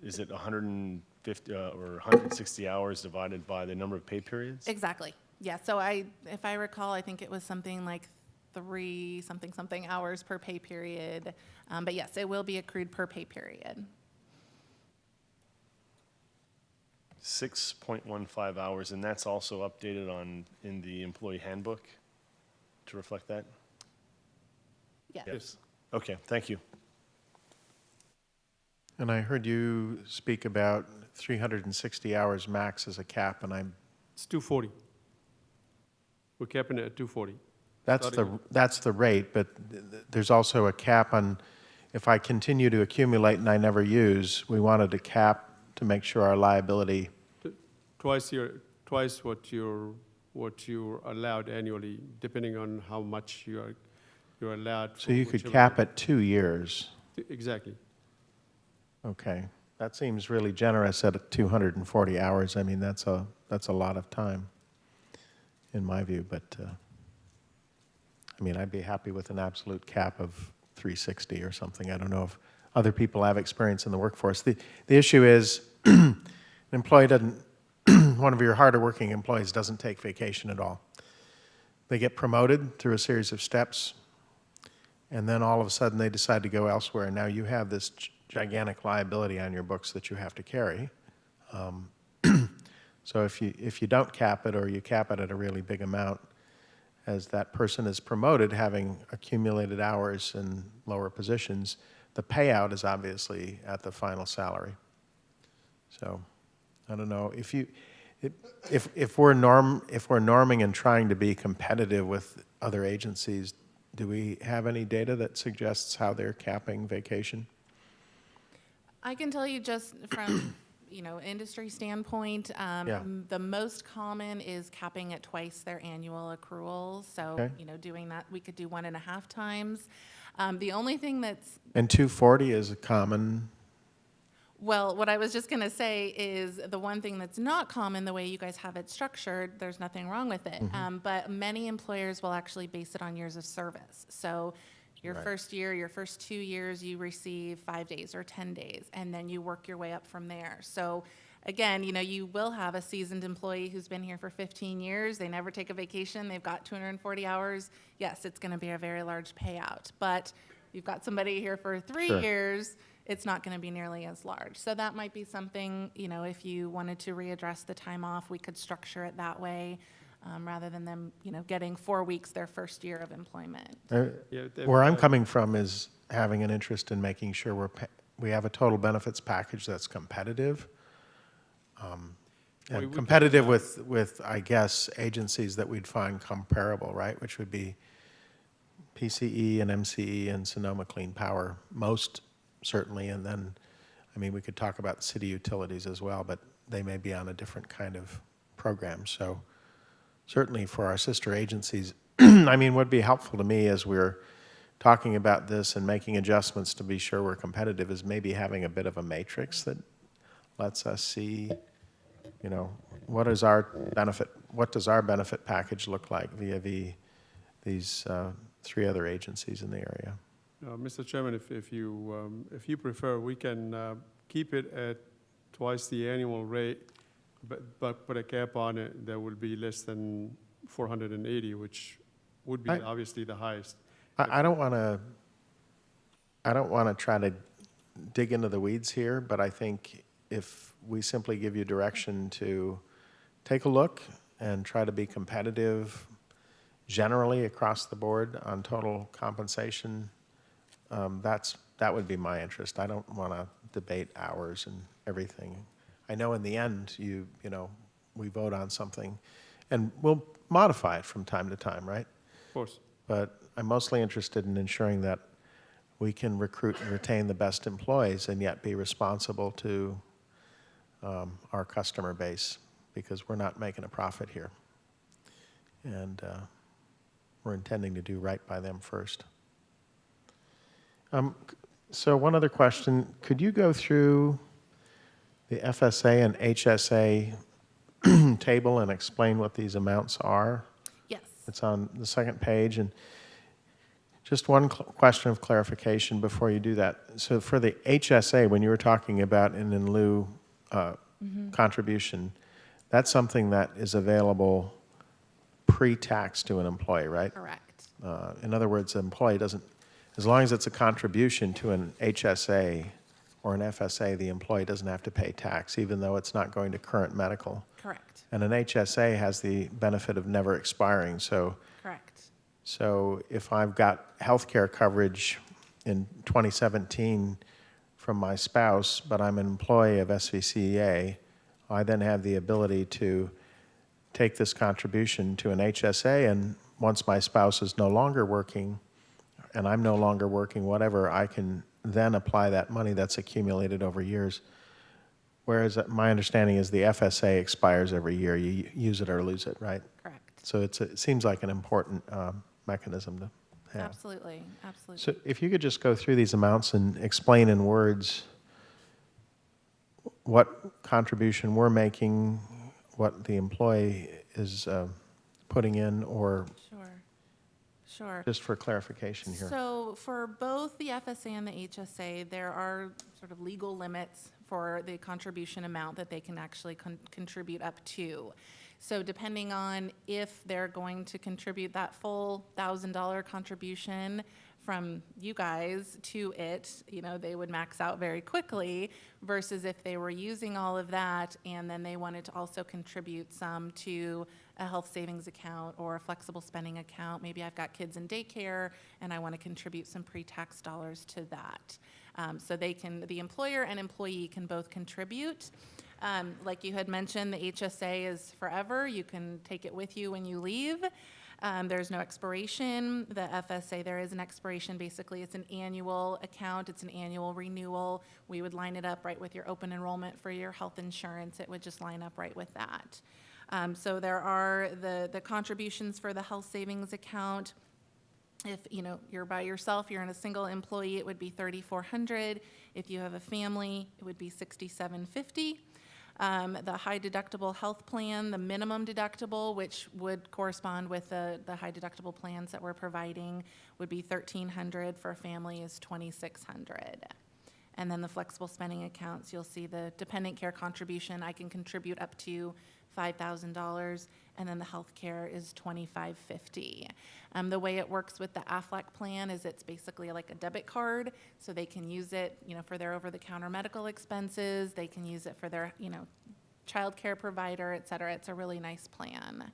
Is it 150 or 160 hours divided by the number of pay periods? Exactly. Yeah. So if I recall, I think it was something like 3 something hours per pay period. But yes, it will be accrued per pay period. 6.15 hours, and that's also updated in the employee handbook to reflect that? Yes. Okay, thank you. And I heard you speak about 360 hours max as a cap, and It's 240. We're capping it at 240. that's the rate, but there's also a cap on if I continue to accumulate and I never use, we wanted to cap to make sure our liability. Twice what you're allowed annually, depending on how much you're allowed. So you could cap at 2 years. Exactly. Okay, that seems really generous at 240 hours. I mean, that's a lot of time, in my view. But I mean, I'd be happy with an absolute cap of 360 or something. I don't know if other people have experience in the workforce. The issue is an employee doesn't, one of your harder working employees doesn't take vacation at all. They get promoted through a series of steps, and then all of a sudden they decide to go elsewhere. And now you have this gigantic liability on your books that you have to carry. So if you don't cap it, or you cap it at a really big amount, as that person is promoted, having accumulated hours in lower positions, the payout is obviously at the final salary. So I don't know if we're norming and trying to be competitive with other agencies, do we have any data that suggests how they're capping vacation? I can tell you just from industry standpoint, Yeah. the most common is capping at twice their annual accrual. So, Okay. doing that, we could do 1.5 times. The only thing that's, And 240 is a common, well, what I was just going to say is the one thing that's not common, the way you guys have it structured, there's nothing wrong with it. But many employers will actually base it on years of service. So your Right. first year, your first 2 years, you receive 5 days or 10 days, and then you work your way up from there. So again, you will have a seasoned employee who's been here for 15 years. They never take a vacation. They've got 240 hours. Yes, it's going to be a very large payout. But you've got somebody here for 3 Sure. years, it's not going to be nearly as large. So that might be something, if you wanted to readdress the time off, we could structure it that way, rather than them, getting 4 weeks their first year of employment. where I'm coming from is having an interest in making sure we have a total benefits package that's competitive. We And could- competitive with, I guess, agencies that we'd find comparable, right? Which would be PCE and MCE and Sonoma Clean Power, most certainly. And then, we could talk about city utilities as well, but they may be on a different kind of program. So certainly for our sister agencies, would be helpful to me as we're talking about this and making adjustments to be sure we're competitive is maybe having a bit of a matrix that lets us see, what does our benefit package look like via these 3 other agencies in the area. Mr. Chairman, if you prefer, we can keep it at twice the annual rate, but put a cap on it that will be less than 480, which would be obviously the highest. I don't want to try to dig into the weeds here, but I think if we simply give you direction to take a look and try to be competitive generally across the board on total compensation, that would be my interest. I don't want to debate hours and everything. I know in the end, we vote on something, and we'll modify it from time to time, right? Of course. But I'm mostly interested in ensuring that we can recruit and retain the best employees and yet be responsible to our customer base, because we're not making a profit here. And we're intending to do right by them first. So one other question, could you go through the FSA and HSA table and explain what these amounts are? Yes. It's on the second page. And just one question of clarification before you do that. So for the HSA, when you were talking about an in lieu contribution, that's something that is available pre-tax to an employee, right? Correct. In other words, the employee doesn't, as long as it's a contribution to an HSA or an FSA, the employee doesn't have to pay tax, even though it's not going to current medical. Correct. And an HSA has the benefit of never expiring. So, Correct. so if I've got health care coverage in 2017 from my spouse, but I'm an employee of SVCEA, I then have the ability to take this contribution to an HSA, and once my spouse is no longer working, and I'm no longer working, whatever, I can then apply that money that's accumulated over years. Whereas my understanding is the FSA expires every year. You use it or lose it, right? Correct. So it seems like an important mechanism to have. Absolutely. Absolutely. So if you could just go through these amounts and explain in words what contribution we're making, what the employee is putting in, or Sure. just for clarification here. So for both the FSA and the HSA, there are sort of legal limits for the contribution amount that they can actually contribute up to. So depending on if they're going to contribute that full $1,000 contribution from you guys to it, they would max out very quickly, versus if they were using all of that and then they wanted to also contribute some to a health savings account or a flexible spending account. Maybe I've got kids in daycare and I want to contribute some pre-tax dollars to that. So the employer and employee can both contribute. Like you had mentioned, the HSA is forever. You can take it with you when you leave. There's no expiration. The FSA, there is an expiration. Basically, it's an annual account. It's an annual renewal. We would line it up right with your open enrollment for your health insurance. It would just line up right with that. So there are the contributions for the health savings account. If you're by yourself, you're in a single employee, it would be $3,400. If you have a family, it would be $6,750. The high deductible health plan, the minimum deductible, which would correspond with the high deductible plans that we're providing, would be $1,300. For a family is $2,600. And then the flexible spending accounts, you'll see the dependent care contribution. I can contribute up to $5,000, and then the health care is $2,550. The way it works with the AFLAC plan is it's basically like a debit card, so they can use it, for their over-the-counter medical expenses. They can use it for their, child care provider, et cetera. It's a really nice plan.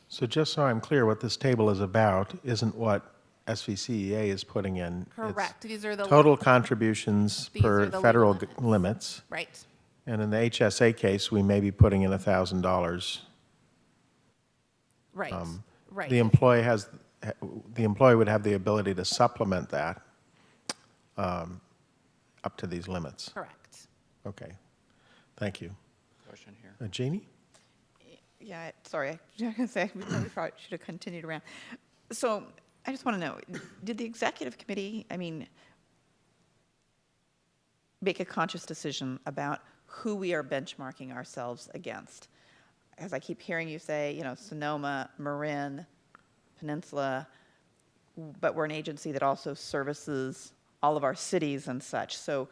So just so I'm clear, what this table is about isn't what SVCEA is putting in. Correct. It's These are the total contributions These per are the federal limits. limits. Right. And in the HSA case, we may be putting in $1,000. Right. Right. The employee would have the ability to supplement that up to these limits. Correct. Okay. Thank you. Question here. Jeannie? Yeah, sorry, I was going to say, we probably should have continued around. So I just want to know, did the executive committee, make a conscious decision about who we are benchmarking ourselves against? As I keep hearing you say, Sonoma, Marin, Peninsula, but we're an agency that also services all of our cities and such. So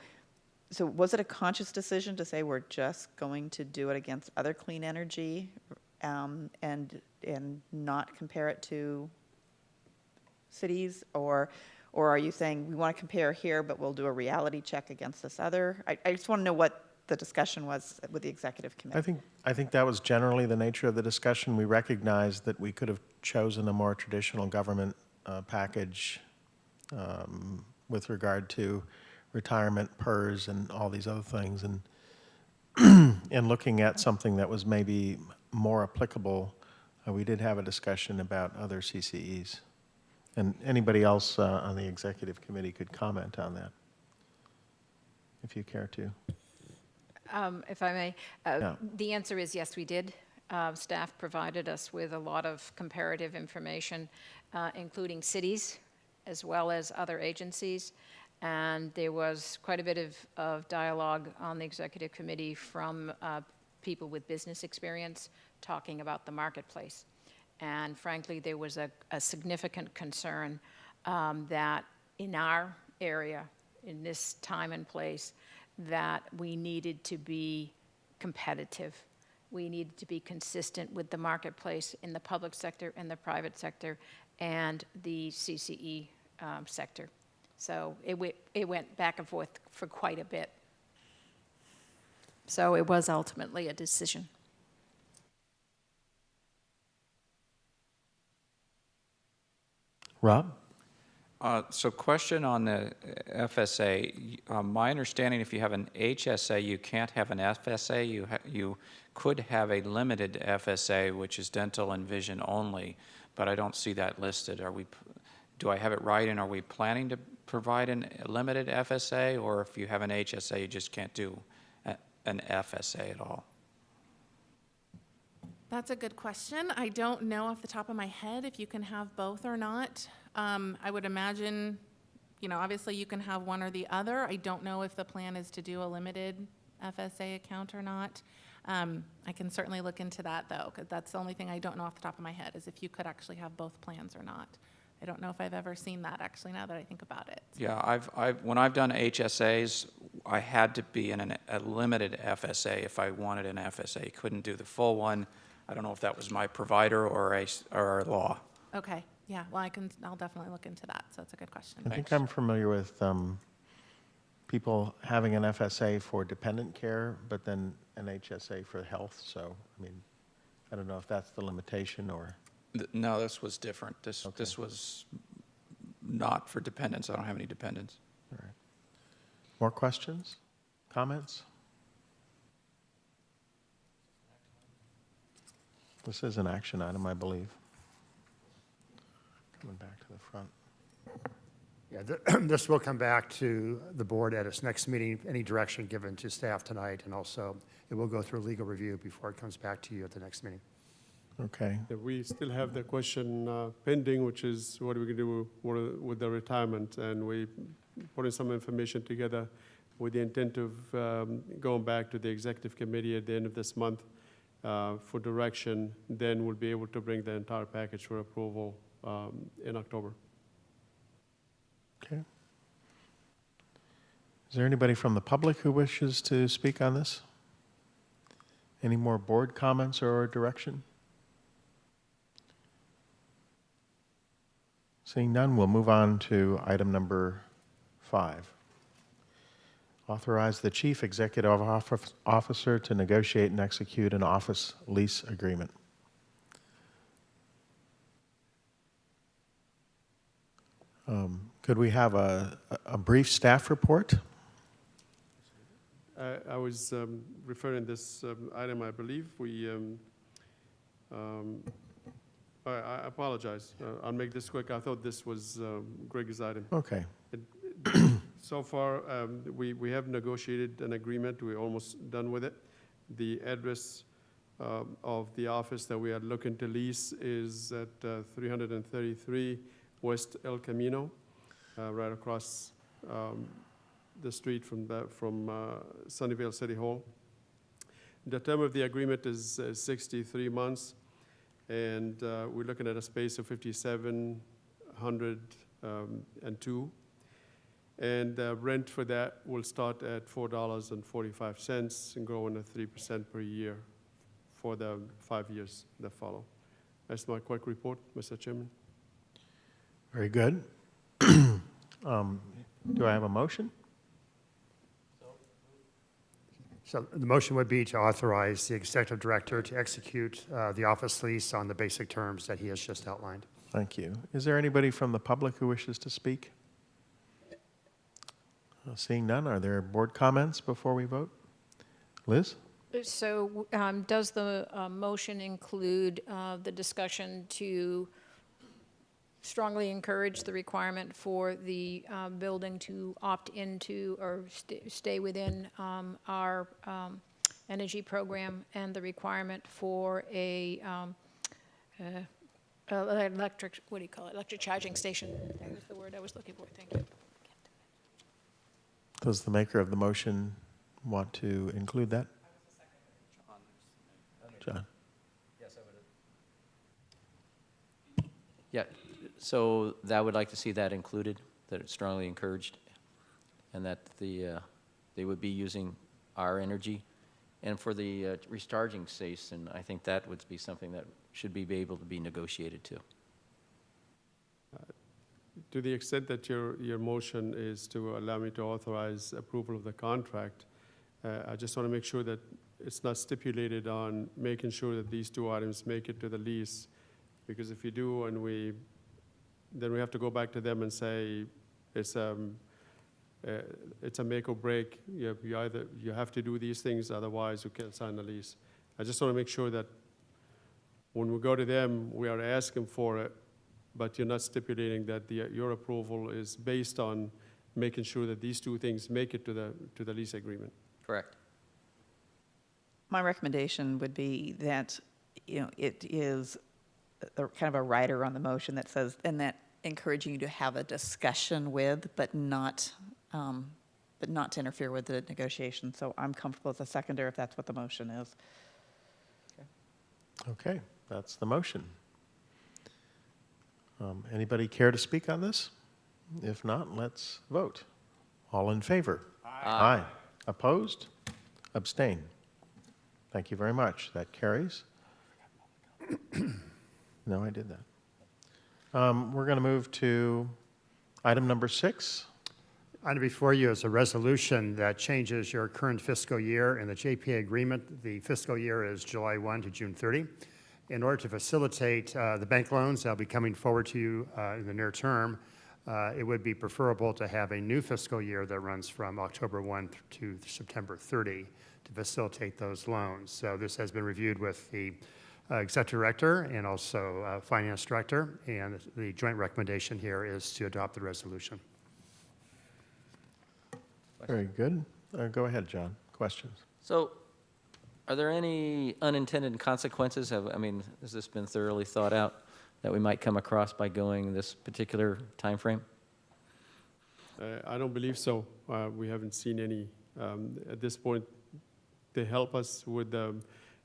was it a conscious decision to say we're just going to do it against other clean energy and not compare it to cities? Or are you saying we want to compare here, but we'll do a reality check against this other? I just want to know what the discussion was with the executive committee. I think that was generally the nature of the discussion. We recognized that we could have chosen a more traditional government package with regard to retirement, PERS, and all these other things, and looking at something that was maybe more applicable, we did have a discussion about other CCEs. And anybody else on the executive committee could comment on that, if you care to. If I may, Yeah. the answer is yes, we did. Staff provided us with a lot of comparative information, including cities as well as other agencies. And there was quite a bit of dialogue on the executive committee from people with business experience talking about the marketplace. And frankly, there was a significant concern that in our area, in this time and place, that we needed to be competitive. We needed to be consistent with the marketplace in the public sector and the private sector and the CCE sector. So it went back and forth for quite a bit. So it was ultimately a decision. Rob? So question on the FSA. My understanding, if you have an HSA, you can't have an FSA. You could have a limited FSA, which is dental and vision only, but I don't see that listed. Do I have it right, and are we planning to provide a limited FSA, or if you have an HSA, you just can't do an FSA at all? That's a good question. I don't know off the top of my head if you can have both or not. I would imagine, obviously you can have one or the other. I don't know if the plan is to do a limited FSA account or not. I can certainly look into that, though, because that's the only thing I don't know off the top of my head is if you could actually have both plans or not. I don't know if I've ever seen that, actually, now that I think about it. Yeah, when I've done HSAs, I had to be in a limited FSA if I wanted an FSA. Couldn't do the full one. I don't know if that was my provider or a law. Okay, yeah, well, I'll definitely look into that, so that's a good question. I think I'm familiar with people having an FSA for dependent care, but then an HSA for health. So, I don't know if that's the limitation or... No, this was different. This was not for dependents. I don't have any dependents. All right. More questions? Comments? This is an action item, I believe. Coming back to the front. Yeah, this will come back to the board at its next meeting, any direction given to staff tonight, and also it will go through legal review before it comes back to you at the next meeting. Okay. Yeah, we still have the question pending, which is what are we going to do with the retirement? And we putting some information together with the intent of going back to the executive committee at the end of this month for direction. Then we'll be able to bring the entire package for approval in October. Okay. Is there anybody from the public who wishes to speak on this? Any more board comments or direction? Seeing none, we'll move on to item number 5. Authorize the chief executive officer to negotiate and execute an office lease agreement. Could we have a brief staff report? I was referring this item, I believe. I apologize. I'll make this quick. I thought this was Greg's item. Okay. So far, we have negotiated an agreement. We're almost done with it. The address of the office that we are looking to lease is at 333 West El Camino, right across the street from Sunnyvale City Hall. The term of the agreement is 63 months, and we're looking at a space of 5,702. And the rent for that will start at $4.45 and grow in at 3% per year for the 5 years that follow. That's my quick report, Mr. Chairman. Very good. Do I have a motion? So the motion would be to authorize the executive director to execute the office lease on the basic terms that he has just outlined. Thank you. Is there anybody from the public who wishes to speak? Seeing none, are there board comments before we vote? Liz? So does the motion include the discussion to strongly encourage the requirement for the building to opt into or stay within our energy program, and the requirement for a electric, what do you call it, electric charging station? That was the word I was looking for. Thank you. Does the maker of the motion want to include that? John? Yes, I would. Yeah, so that would like to see that included, that it's strongly encouraged, and that they would be using our energy. And for the recharging station, I think that would be something that should be able to be negotiated too. To the extent that your motion is to allow me to authorize approval of the contract, I just want to make sure that it's not stipulated on making sure that these two items make it to the lease, because if you do, and then we have to go back to them and say it's a make or break. You have to do these things, otherwise you can't sign the lease. I just want to make sure that when we go to them, we are asking for it, but you're not stipulating that your approval is based on making sure that these two things make it to the lease agreement. Correct. My recommendation would be that, it is kind of a rider on the motion that says, and that encouraging you to have a discussion with, but not to interfere with the negotiation. So I'm comfortable as a seconder if that's what the motion is. Okay, that's the motion. Anybody care to speak on this? If not, let's vote. All in favor? Aye. Opposed? Abstain? Thank you very much. That carries. No, I did that. We're going to move to item number 6. Item before you is a resolution that changes your current fiscal year. In the JPA agreement, the fiscal year is July 1 to June 30. In order to facilitate the bank loans that will be coming forward to you in the near term, it would be preferable to have a new fiscal year that runs from October 1 to September 30 to facilitate those loans. So this has been reviewed with the Executive Director and also Finance Director. And the joint recommendation here is to adopt the resolution. Very good. Go ahead, John. Questions? So, are there any unintended consequences? Has this been thoroughly thought out that we might come across by going this particular timeframe? I don't believe so. We haven't seen any. At this point, they help us with the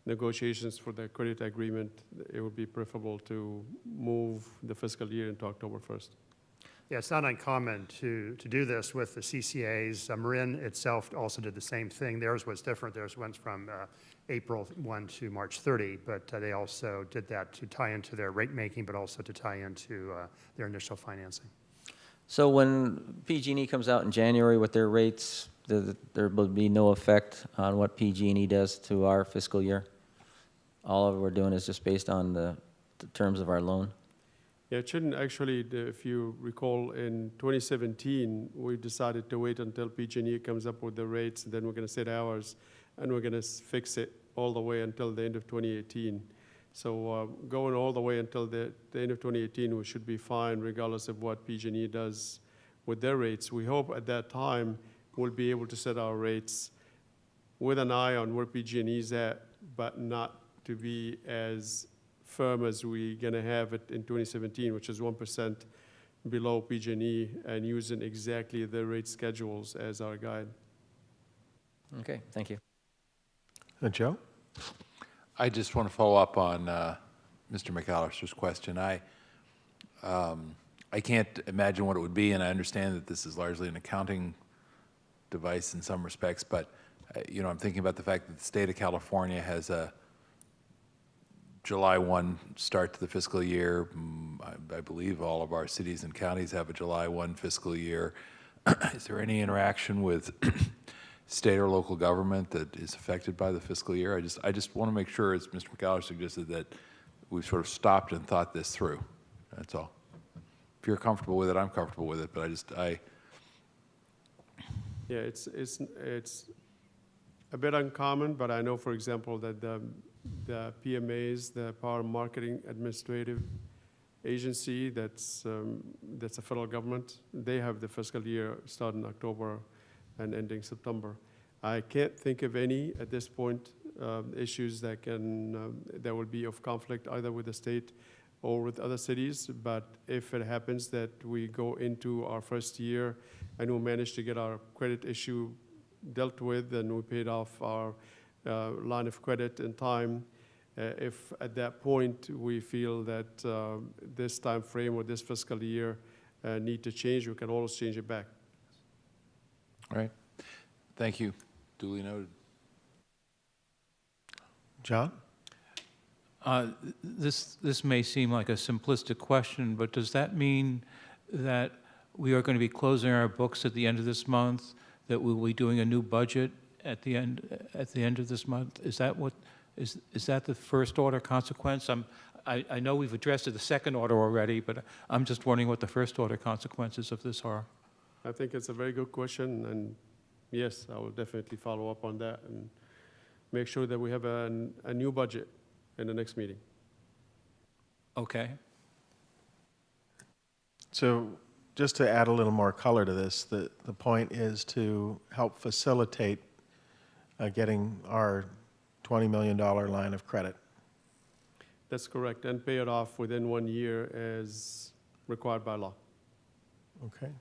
negotiations for the credit agreement. It would be preferable to move the fiscal year into October 1st. Yeah, it's not uncommon to do this with the CCAs. Marin itself also did the same thing. Theirs was different. Theirs went from April 1 to March 30, but they also did that to tie into their rate making, but also to tie into their initial financing. So when PG&E comes out in January with their rates, there will be no effect on what PG&E does to our fiscal year? All of what we're doing is just based on the terms of our loan? Yeah, it shouldn't actually. If you recall, in 2017, we decided to wait until PG&E comes up with the rates, then we're going to set ours, and we're going to fix it all the way until the end of 2018. So going all the way until the end of 2018, we should be fine regardless of what PG&E does with their rates. We hope at that time we'll be able to set our rates with an eye on where PG&E is at, but not to be as firm as we're going to have it in 2017, which is 1% below PG&E, and using exactly the rate schedules as our guide. Okay, thank you. Joe? I just want to follow up on Mr. McAllister's question. I can't imagine what it would be, and I understand that this is largely an accounting device in some respects, but I'm thinking about the fact that the state of California has a July 1 start to the fiscal year. I believe all of our cities and counties have a July 1 fiscal year. Is there any interaction with state or local government that is affected by the fiscal year? I just want to make sure, as Mr. McAllister suggested, that we've sort of stopped and thought this through. That's all. If you're comfortable with it, I'm comfortable with it, but Yeah, it's a bit uncommon, but I know, for example, that the PMAs, the Power Marketing Administrative Agency, that's a federal government, they have the fiscal year starting October and ending September. I can't think of any at this point issues that will be of conflict either with the state or with other cities, but if it happens that we go into our first year and we manage to get our credit issue dealt with and we paid off our line of credit in time, if at that point we feel that this time frame or this fiscal year need to change, we can always change it back. All right. Thank you. Duly noted. John? This may seem like a simplistic question, but does that mean that we are going to be closing our books at the end of this month, that we'll be doing a new budget at the end of this month? Is that the first order consequence? I know we've addressed the second order already, but I'm just wondering what the first order consequences of this are. I think it's a very good question, and yes, I will definitely follow up on that and make sure that we have a new budget in the next meeting. Okay. So just to add a little more color to this, the point is to help facilitate getting our $20 million line of credit. That's correct, and pay it off within 1 year as required by law. Okay.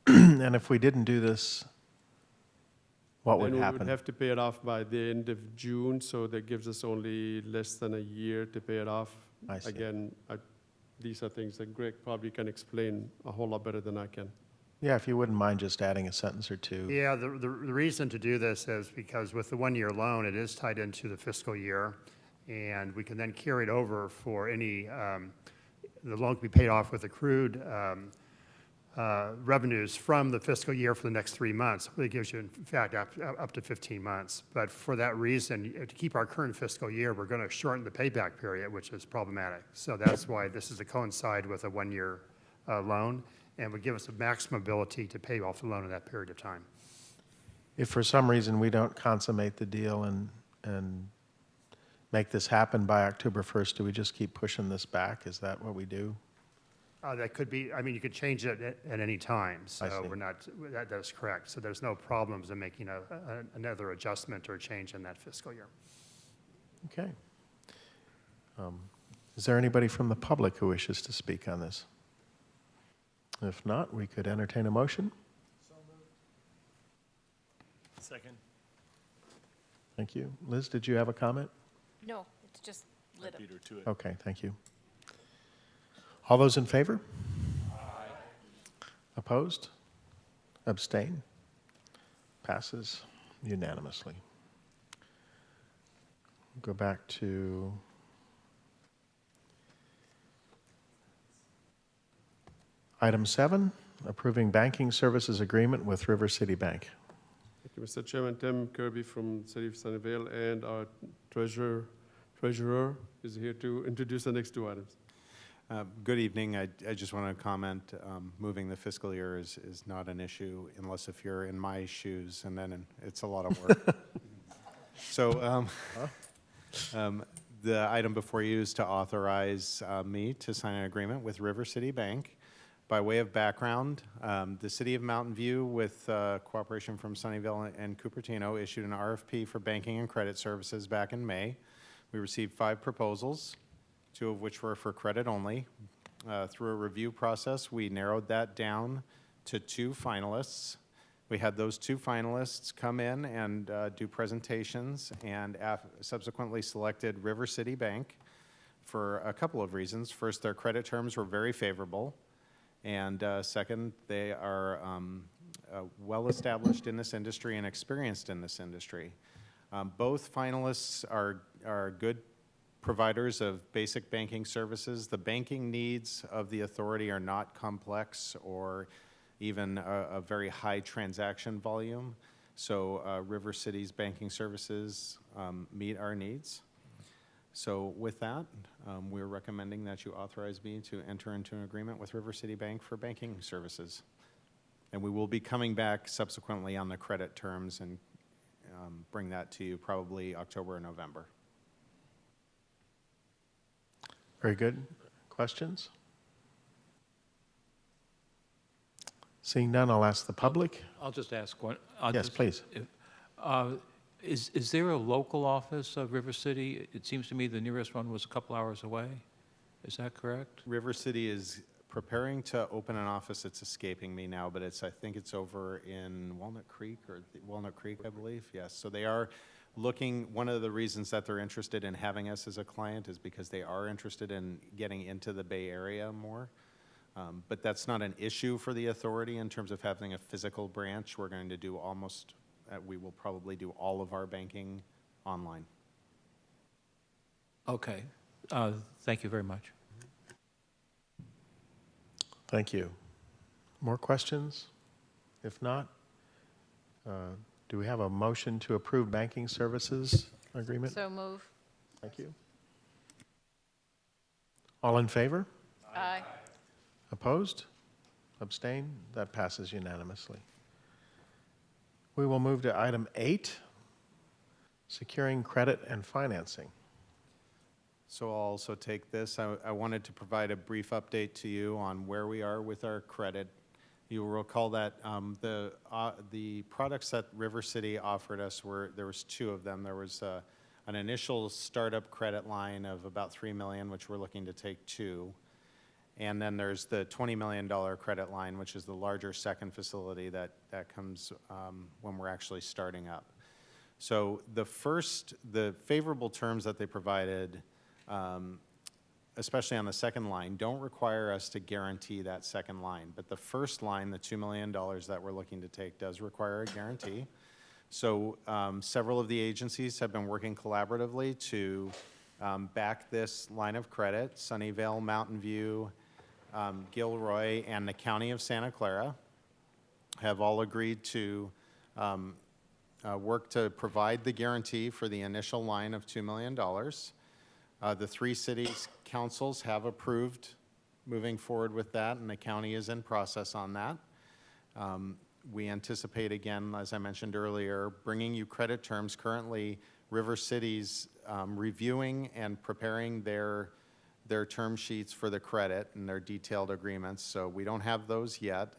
And if we didn't do this, what would then happen? We would have to pay it off by the end of June, so that gives us only less than a year to pay it off. I see. Again, these are things that Greg probably can explain a whole lot better than I can. Yeah, if you wouldn't mind just adding a sentence or two. Yeah, the reason to do this is because with the one-year loan, it is tied into the fiscal year, and we can then carry it over for any, the loan can be paid off with accrued revenues from the fiscal year for the next 3 months. It gives you, in fact, up to 15 months. But for that reason, to keep our current fiscal year, we're going to shorten the payback period, which is problematic. So that's why this is to coincide with a one-year loan, and would give us a maximum ability to pay off the loan in that period of time. If for some reason we don't consummate the deal and make this happen by October 1st, do we just keep pushing this back? Is that what we do? That could be, I mean, you could change it at any time, I so see. we're not, that's correct. So there's no problems in making another adjustment or change in that fiscal year. Okay. Is there anybody from the public who wishes to speak on this? If not, we could entertain a motion. Second. Thank you. Liz, did you have a comment? No, it's just lit up. Beat her to it. Okay, thank you. All those in favor? Opposed? Abstain? Passes unanimously. Go back to item 7, approving banking services agreement with River City Bank. Thank you, Mr. Chairman. Tim Kirby from the City of Sunnyvale, and our treasurer is here to introduce the next two items. Good evening. I just want to comment, moving the fiscal year is not an issue unless if you're in my shoes, and then it's a lot of work. So the item before you is to authorize me to sign an agreement with River City Bank. By way of background, the City of Mountain View, with cooperation from Sunnyvale and Cupertino, issued an RFP for banking and credit services back in May. We received 5 proposals, 2 of which were for credit only. Through a review process, we narrowed that down to 2 finalists. We had those 2 finalists come in and do presentations, and subsequently selected River City Bank for a couple of reasons. First, their credit terms were very favorable, and second, they are well-established in this industry and experienced in this industry. Both finalists are good providers of basic banking services. The banking needs of the authority are not complex or even a very high transaction volume. So River City's banking services meet our needs. So with that, we're recommending that you authorize me to enter into an agreement with River City Bank for banking services. And we will be coming back subsequently on the credit terms and bring that to you probably October or November. Very good. Questions? Seeing none, I'll ask the public. I'll just ask one. Yes, please. Is there a local office of River City? It seems to me the nearest one was a couple hours away. Is that correct? River City is preparing to open an office. It's escaping me now, but I think it's over in Walnut Creek, I believe. Yes. So they are looking. One of the reasons that they're interested in having us as a client is because they are interested in getting into the Bay Area more. But that's not an issue for the authority in terms of having a physical branch. We're going to do we will probably do all of our banking online. Okay. Thank you very much. Thank you. More questions? If not, do we have a motion to approve banking services agreement? So move. Thank you. All in favor? Aye. Opposed? Abstain? That passes unanimously. We will move to item 8, securing credit and financing. So I'll also take this. I wanted to provide a brief update to you on where we are with our credit. You will recall that the products that River City offered us there was 2 of them. There was an initial startup credit line of about $3 million, which we're looking to take 2. And then there's the $20 million credit line, which is the larger second facility that comes when we're actually starting up. So the favorable terms that they provided, especially on the second line, don't require us to guarantee that second line. But the first line, the $2 million that we're looking to take, does require a guarantee. So several of the agencies have been working collaboratively to back this line of credit. Sunnyvale, Mountain View, Gilroy, and the County of Santa Clara have all agreed to work to provide the guarantee for the initial line of $2 million. The 3 cities' councils have approved moving forward with that, and the county is in process on that. We anticipate, again, as I mentioned earlier, bringing you credit terms. Currently, River City's reviewing and preparing their term sheets for the credit and their detailed agreements, so we don't have those yet.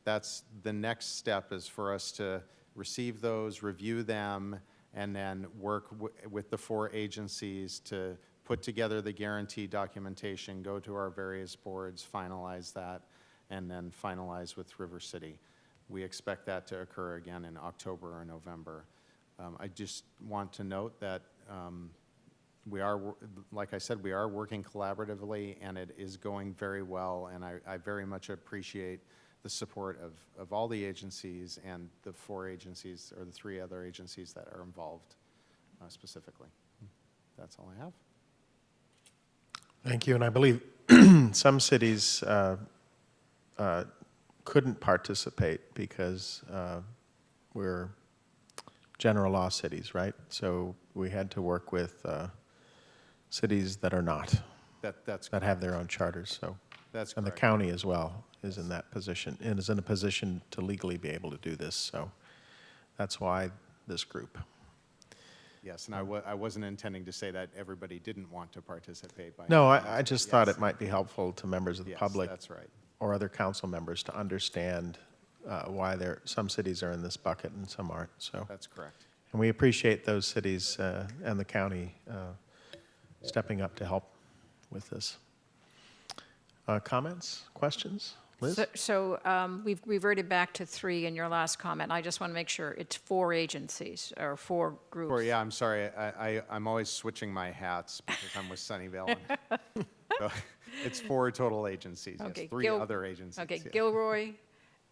That's the next step, is for us to receive those, review them, and then work with the 4 agencies to put together the guarantee documentation, go to our various boards, finalize that, and then finalize with River City. We expect that to occur again in October or November. I just want to note that we are, like I said, we are working collaboratively, and it is going very well, and I very much appreciate the support of all the agencies and the 4 agencies, or the 3 other agencies that are involved specifically. That's all I have. Thank you, and I believe some cities couldn't participate because we're general law cities, right? So we had to work with cities that are not, that have their own charters. So, that's and the correct. county as well is in that position, and is in a position to legally be able to do this. So that's why this group. Yes, and I wasn't intending to say that everybody didn't want to participate. By No, any means, I just but thought yes. it might be helpful to members of the Yes, public. that's right. Or other council members to understand why some cities are in this bucket and some aren't. So That's correct. And we appreciate those cities and the county stepping up to help with this. Comments, questions? Liz? So we've reverted back to 3 in your last comment. I just want to make sure it's 4 agencies or 4 groups. Or, yeah, I'm sorry. I'm always switching my hats because I'm with Sunnyvale. So it's 4 total agencies, yes, Okay, 3 other agencies. Okay, yeah. Gilroy,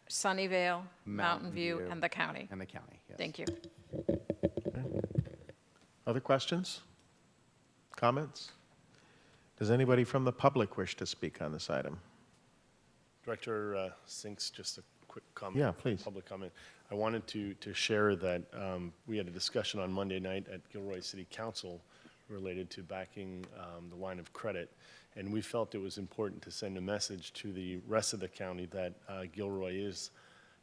Sunnyvale, Mountain Mountain View, View, and the county. And the county, yes. Thank you. Other questions? Comments? Does anybody from the public wish to speak on this item? Director Sinks, just a quick comment. Yeah, please. Public comment. I wanted to share that we had a discussion on Monday night at Gilroy City Council related to backing the line of credit, and we felt it was important to send a message to the rest of the county that Gilroy is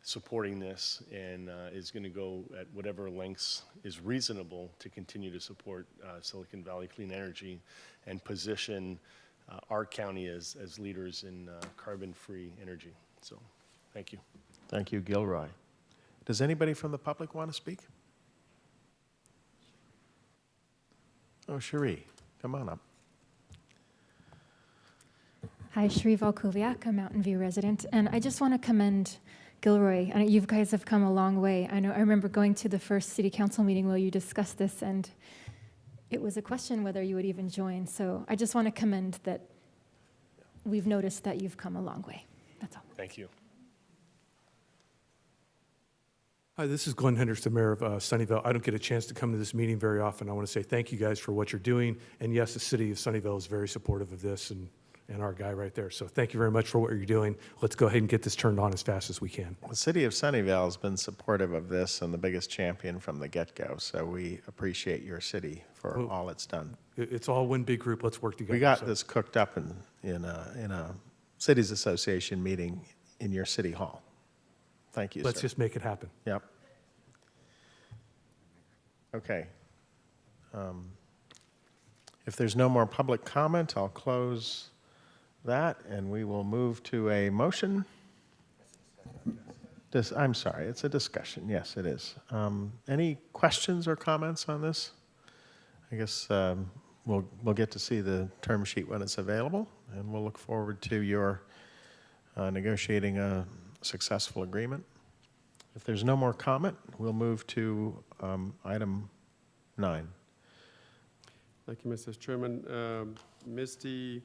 supporting this and is going to go at whatever lengths is reasonable to continue to support Silicon Valley Clean Energy and position our county as leaders in carbon-free energy. So, thank you. Thank you, Gilroy. Does anybody from the public want to speak? Oh, Cherie, come on up. Hi, Cherie Volkoviak, a Mountain View resident, and I just want to commend Gilroy. I know you guys have come a long way. I remember going to the first city council meeting where you discussed this, and it was a question whether you would even join. So I just want to commend that we've noticed that you've come a long way. That's all. Thank you. Hi, this is Glenn Henderson, Mayor of Sunnyvale. I don't get a chance to come to this meeting very often. I want to say thank you guys for what you're doing. And yes, the city of Sunnyvale is very supportive of this and our guy right there. So thank you very much for what you're doing. Let's go ahead and get this turned on as fast as we can. The city of Sunnyvale has been supportive of this and the biggest champion from the get-go. So we appreciate your city for all it's done. It's all one big group. Let's work together. We got So- this cooked up in a cities association meeting in your city hall. Thank you, Let's sir. just make it happen. Yep. Okay. If there's no more public comment, I'll close that, and we will move to a motion. I'm sorry, it's a discussion. Yes, it is. Any questions or comments on this? I guess we'll get to see the term sheet when it's available, and we'll look forward to your negotiating a successful agreement. If there's no more comment, we'll move to item 9. Thank you, Mr. Chairman. Misty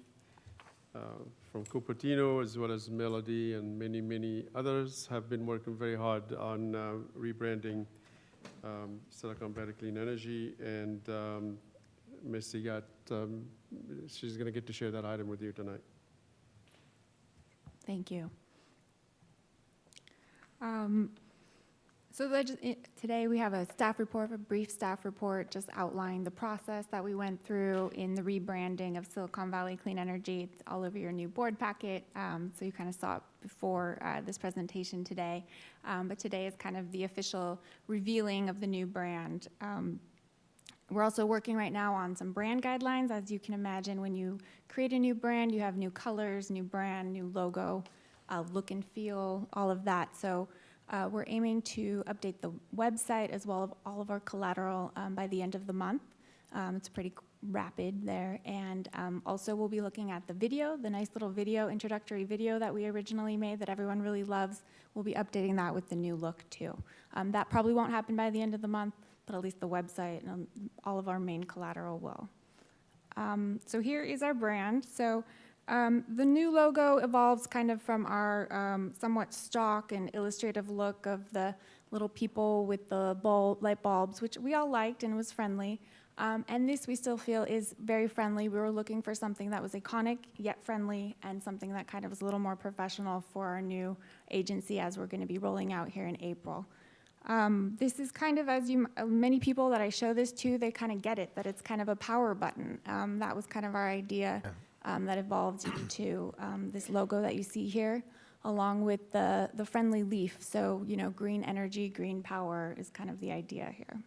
from Cupertino, as well as Melody and many, many others, have been working very hard on rebranding Silicon Valley Clean Energy. And Misty she's going to get to share that item with you tonight. Thank you. So today we have a staff report, a brief staff report, just outlining the process that we went through in the rebranding of Silicon Valley Clean Energy. It's all over your new board packet, so you kind of saw it before this presentation today. But today is kind of the official revealing of the new brand. We're also working right now on some brand guidelines. As you can imagine, when you create a new brand, you have new colors, new brand, new logo, look and feel, all of that. So we're aiming to update the website as well as all of our collateral by the end of the month. It's pretty rapid there. And also we'll be looking at the video, the nice little video, introductory video that we originally made that everyone really loves. We'll be updating that with the new look too. That probably won't happen by the end of the month, but at least the website and all of our main collateral will. So here is our brand. So the new logo evolves kind of from our somewhat stock and illustrative look of the little people with the light bulbs, which we all liked and was friendly. And this we still feel is very friendly. We were looking for something that was iconic yet friendly, and something that kind of was a little more professional for our new agency as we're going to be rolling out here in April. This is kind of, as many people that I show this to, they kind of get it, that it's kind of a power button. That was kind of our idea that evolved into this logo that you see here, along with the friendly leaf. So, you know, green energy, green power is kind of the idea here.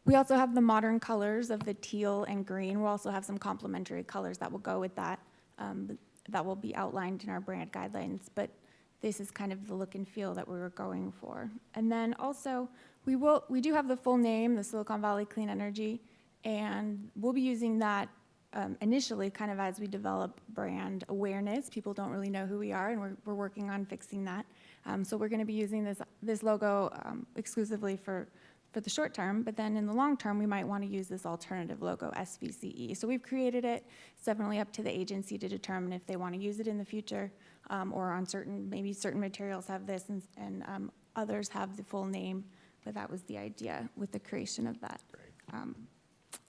We also have the modern colors of the teal and green. We'll also have some complementary colors that will go with that, that will be outlined in our brand guidelines. But this is kind of the look and feel that we were going for. And then also, we do have the full name, the Silicon Valley Clean Energy, and we'll be using that initially kind of as we develop brand awareness. People don't really know who we are, and we're working on fixing that. So we're going to be using this logo exclusively for the short term, but then in the long term, we might want to use this alternative logo, SVCE. So we've created it. It's definitely up to the agency to determine if they want to use it in the future, or on maybe certain materials have this and others have the full name, but that was the idea with the creation of that.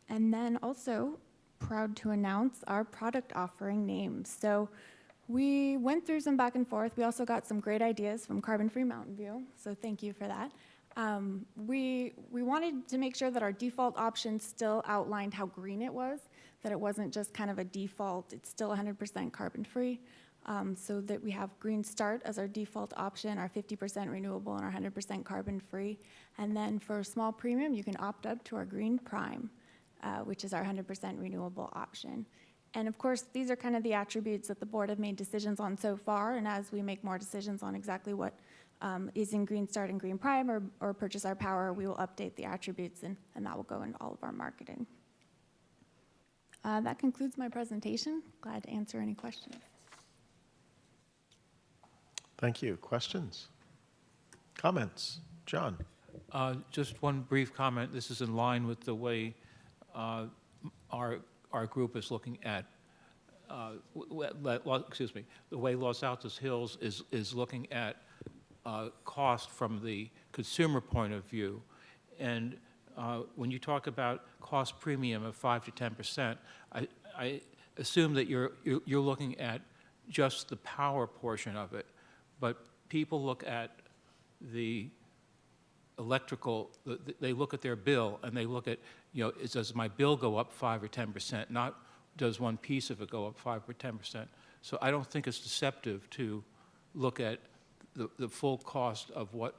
And then also, proud to announce our product offering names. So we went through some back and forth. We also got some great ideas from Carbon Free Mountain View, so thank you for that. We wanted to make sure that our default option still outlined how green it was, that it wasn't just kind of a default, it's still 100% carbon free, so that we have Green Start as our default option, our 50% renewable and our 100% carbon free. And then for small premium, you can opt up to our Green Prime, which is our 100% renewable option. And of course, these are kind of the attributes that the board have made decisions on so far, and as we make more decisions on exactly what is in Green Start and Green Prime or Purchase Our Power, we will update the attributes, and that will go into all of our marketing. That concludes my presentation. Glad to answer any questions. Thank you. Questions? Comments? John? Just one brief comment. This is in line with the way our group is looking at, the way Los Altos Hills is looking at cost from the consumer point of view. And when you talk about cost premium of 5 to 10%, I assume that you're looking at just the power portion of it, but people look at the electrical, they look at their bill and they look at, you know, does my bill go up 5 or 10%, not does one piece of it go up 5 or 10%. So I don't think it's deceptive to look at the full cost of what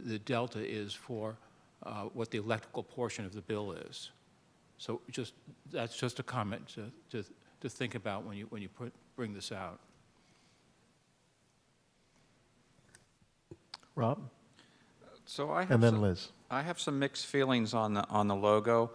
the delta is for what the electrical portion of the bill is. So that's just a comment to think about when you bring this out. Rob? So I have and then Liz. I have some mixed feelings on the logo.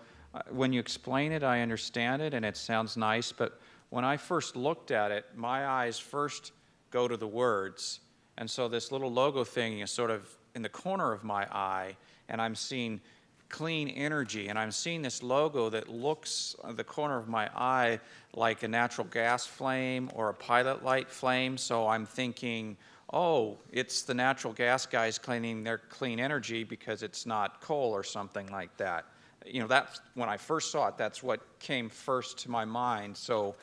When you explain it, I understand it, and it sounds nice, but when I first looked at it, my eyes first go to the words. And so this little logo thing is sort of in the corner of my eye, and I'm seeing clean energy, and I'm seeing this logo that looks at the corner of my eye like a natural gas flame or a pilot light flame. So I'm thinking, oh, it's the natural gas guys claiming their clean energy because it's not coal or something like that. You know, that's when I first saw it, that's what came first to my mind. So,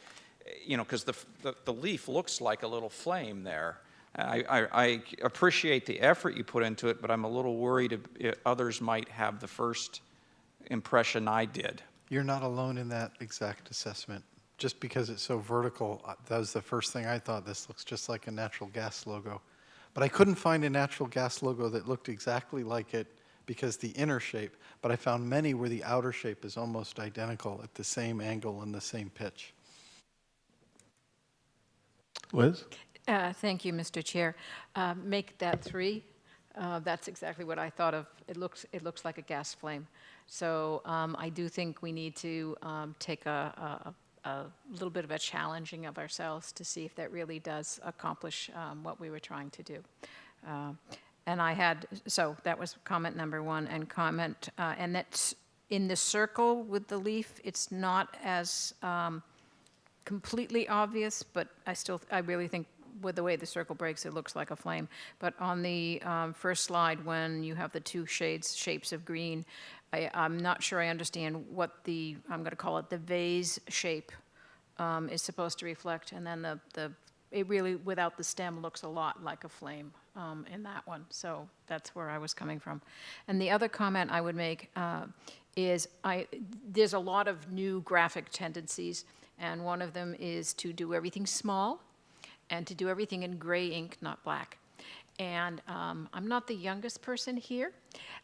you know, because the leaf looks like a little flame there. I appreciate the effort you put into it, but I'm a little worried others might have the first impression I did. You're not alone in that exact assessment. Just because it's so vertical, that was the first thing I thought. This looks just like a natural gas logo. But I couldn't find a natural gas logo that looked exactly like it because the inner shape, but I found many where the outer shape is almost identical at the same angle and the same pitch. Liz? Thank you, Mr. Chair. Make that 3. That's exactly what I thought of. It looks like a gas flame. So I do think we need to take a little bit of a challenging of ourselves to see if that really does accomplish what we were trying to do. So that was comment number 1, and comment, and that's in the circle with the leaf, it's not as completely obvious, but I really think with the way the circle breaks, it looks like a flame. But on the first slide, when you have the 2 shapes of green, I'm not sure I understand what I'm going to call it, the vase shape is supposed to reflect, and then it really, without the stem, looks a lot like a flame in that one. So that's where I was coming from. And the other comment I would make is there's a lot of new graphic tendencies, and one of them is to do everything small and to do everything in gray ink, not black. And I'm not the youngest person here,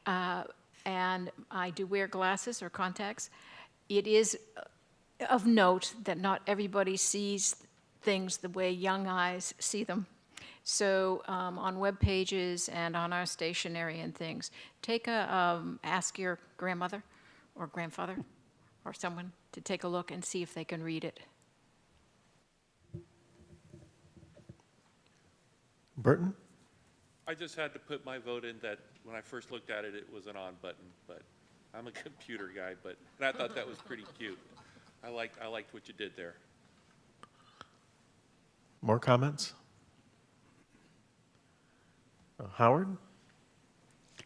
and I do wear glasses or contacts. It is of note that not everybody sees things the way young eyes see them. So on web pages and on our stationery and things, ask your grandmother or grandfather or someone to take a look and see if they can read it. Burton? I just had to put my vote in that when I first looked at it, it was an on button, but I'm a computer guy, and I thought that was pretty cute. I liked what you did there. More comments? Howard?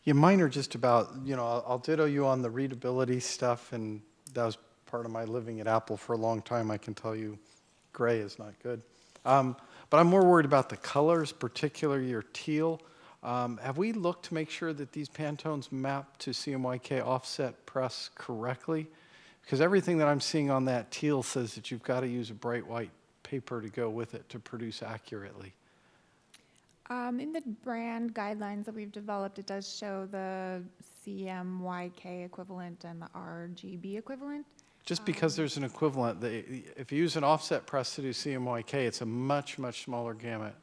Yeah, mine are just about, I'll ditto you on the readability stuff, and that was part of my living at Apple for a long time. I can tell you gray is not good. But I'm more worried about the colors, particularly your teal. Have we looked to make sure that these Pantones map to CMYK offset press correctly? Because everything that I'm seeing on that teal says that you've got to use a bright white paper to go with it to produce accurately. In the brand guidelines that we've developed, it does show the CMYK equivalent and the RGB equivalent. Just because there's an equivalent, if you use an offset press to do CMYK, it's a much, much smaller gamut.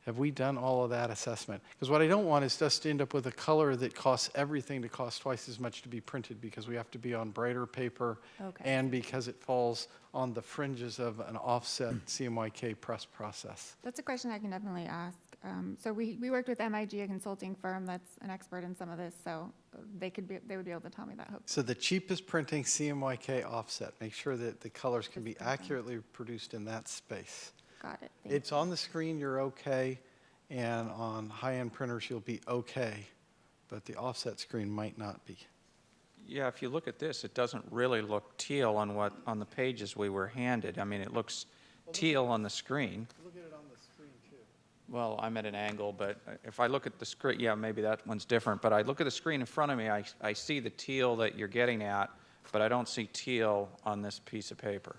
Have we done all of that assessment? Because what I don't want is just to end up with a color that costs everything to cost twice as much to be printed, because we have to be on brighter paper, and because it falls on the fringes of an offset CMYK press process. That's a question I can definitely ask. So we worked with MIG, a consulting firm that's an expert in some of this, so they would be able to tell me that, hopefully. So the cheapest printing CMYK offset, make sure that the colors can be accurately produced in that space. Got it. It's on the screen, you're okay, and on high-end printers, you'll be okay, but the offset screen might not be. Yeah, if you look at this, it doesn't really look teal on the pages we were handed. I mean, it looks teal on the screen. Look at it on the screen, too. Well, I'm at an angle, but if I look at the screen, yeah, maybe that one's different. But I look at the screen in front of me, I see the teal that you're getting at, but I don't see teal on this piece of paper.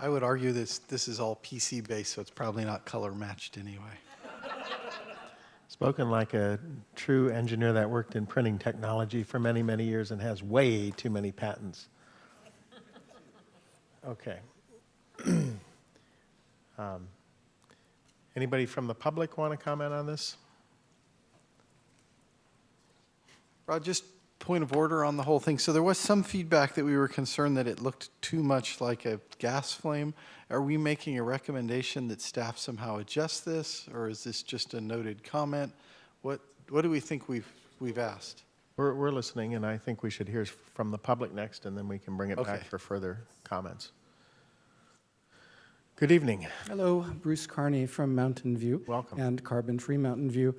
I would argue this is all PC-based, so it's probably not color-matched anyway. Spoken like a true engineer that worked in printing technology for many, many years and has way too many patents. Okay. Anybody from the public want to comment on this? Rod, just point of order on the whole thing. So there was some feedback that we were concerned that it looked too much like a gas flame. Are we making a recommendation that staff somehow adjust this, or is this just a noted comment? What do we think we've asked? We're listening, and I think we should hear from the public next, and then we can bring it back for further comments. Good evening. Hello, Bruce Carney from Mountain View. Welcome. And Carbon Free Mountain View.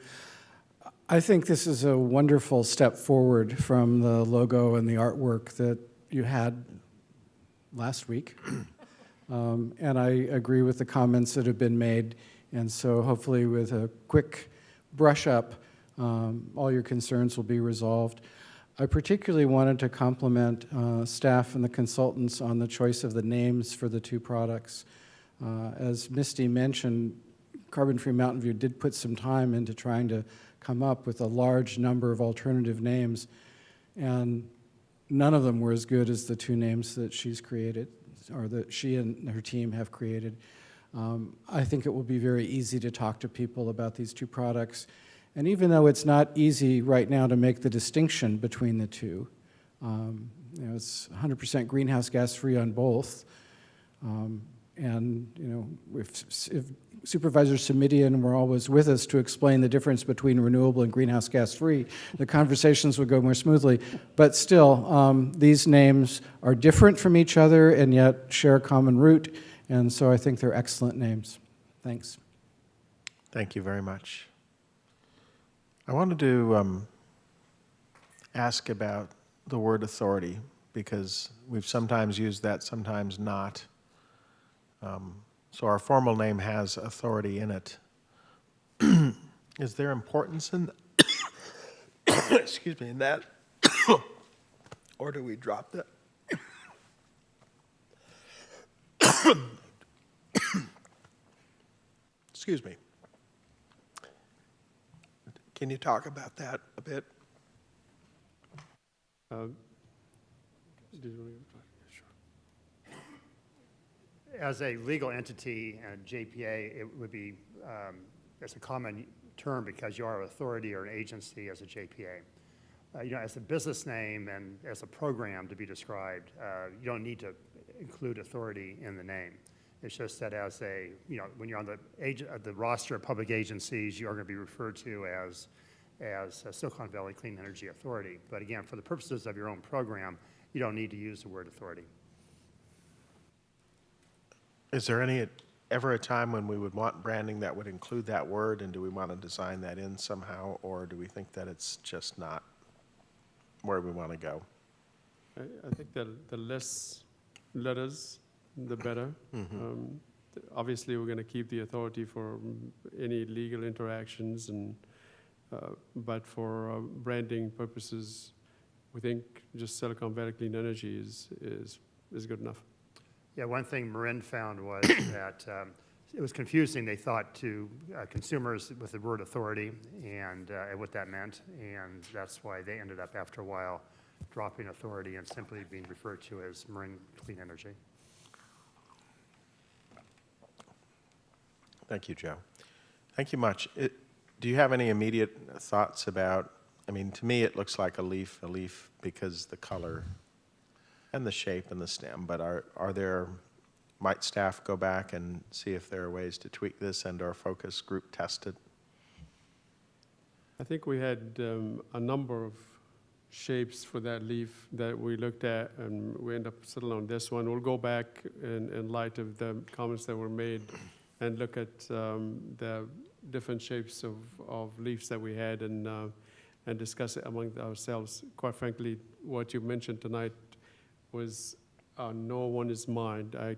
I think this is a wonderful step forward from the logo and the artwork that you had last week. And I agree with the comments that have been made. And so hopefully with a quick brush up, all your concerns will be resolved. I particularly wanted to compliment staff and the consultants on the choice of the names for the 2 products. As Misty mentioned, Carbon Free Mountain View did put some time into trying to come up with a large number of alternative names, and none of them were as good as the two names that she's created, or that she and her team have created. I think it will be very easy to talk to people about these two products. And even though it's not easy right now to make the distinction between the two, it's 100% greenhouse gas free on both. And if Supervisor Simidian were always with us to explain the difference between renewable and greenhouse gas free, the conversations would go more smoothly. But still, these names are different from each other and yet share a common root. And so I think they're excellent names. Thanks. Thank you very much. I wanted to ask about the word authority, because we've sometimes used that, sometimes not. So our formal name has authority in it. Is there importance in excuse me, in that? Or do we drop that? Excuse me. Can you talk about that a bit? Did you want to Sure. As a legal entity and JPA, it would be, it's a common term because you are an authority or an agency as a JPA. As a business name and as a program to be described, you don't need to include authority in the name. It's just that as a, when you're on the roster of public agencies, you are going to be referred to as Silicon Valley Clean Energy Authority. But again, for the purposes of your own program, you don't need to use the word authority. Is there ever a time when we would want branding that would include that word, and do we want to design that in somehow, or do we think that it's just not where we want to go? I think that the less letters, the better. Obviously, we're going to keep the authority for any legal interactions, but for branding purposes, we think just Silicon Valley Clean Energy is good enough. Yeah, one thing Marin found was that it was confusing. They thought to consumers with the word authority and what that meant, and that's why they ended up after a while dropping authority and simply being referred to as Marin Clean Energy. Thank you, Joe. Thank you much. Do you have any immediate thoughts about, to me it looks like a leaf because the color and the shape and the stem, but might staff go back and see if there are ways to tweak this and our focus group test it? I think we had a number of shapes for that leaf that we looked at, and we ended up settling on this one. We'll go back in light of the comments that were made and look at the different shapes of leaves that we had and discuss it among ourselves. Quite frankly, what you mentioned tonight was no one is mind. I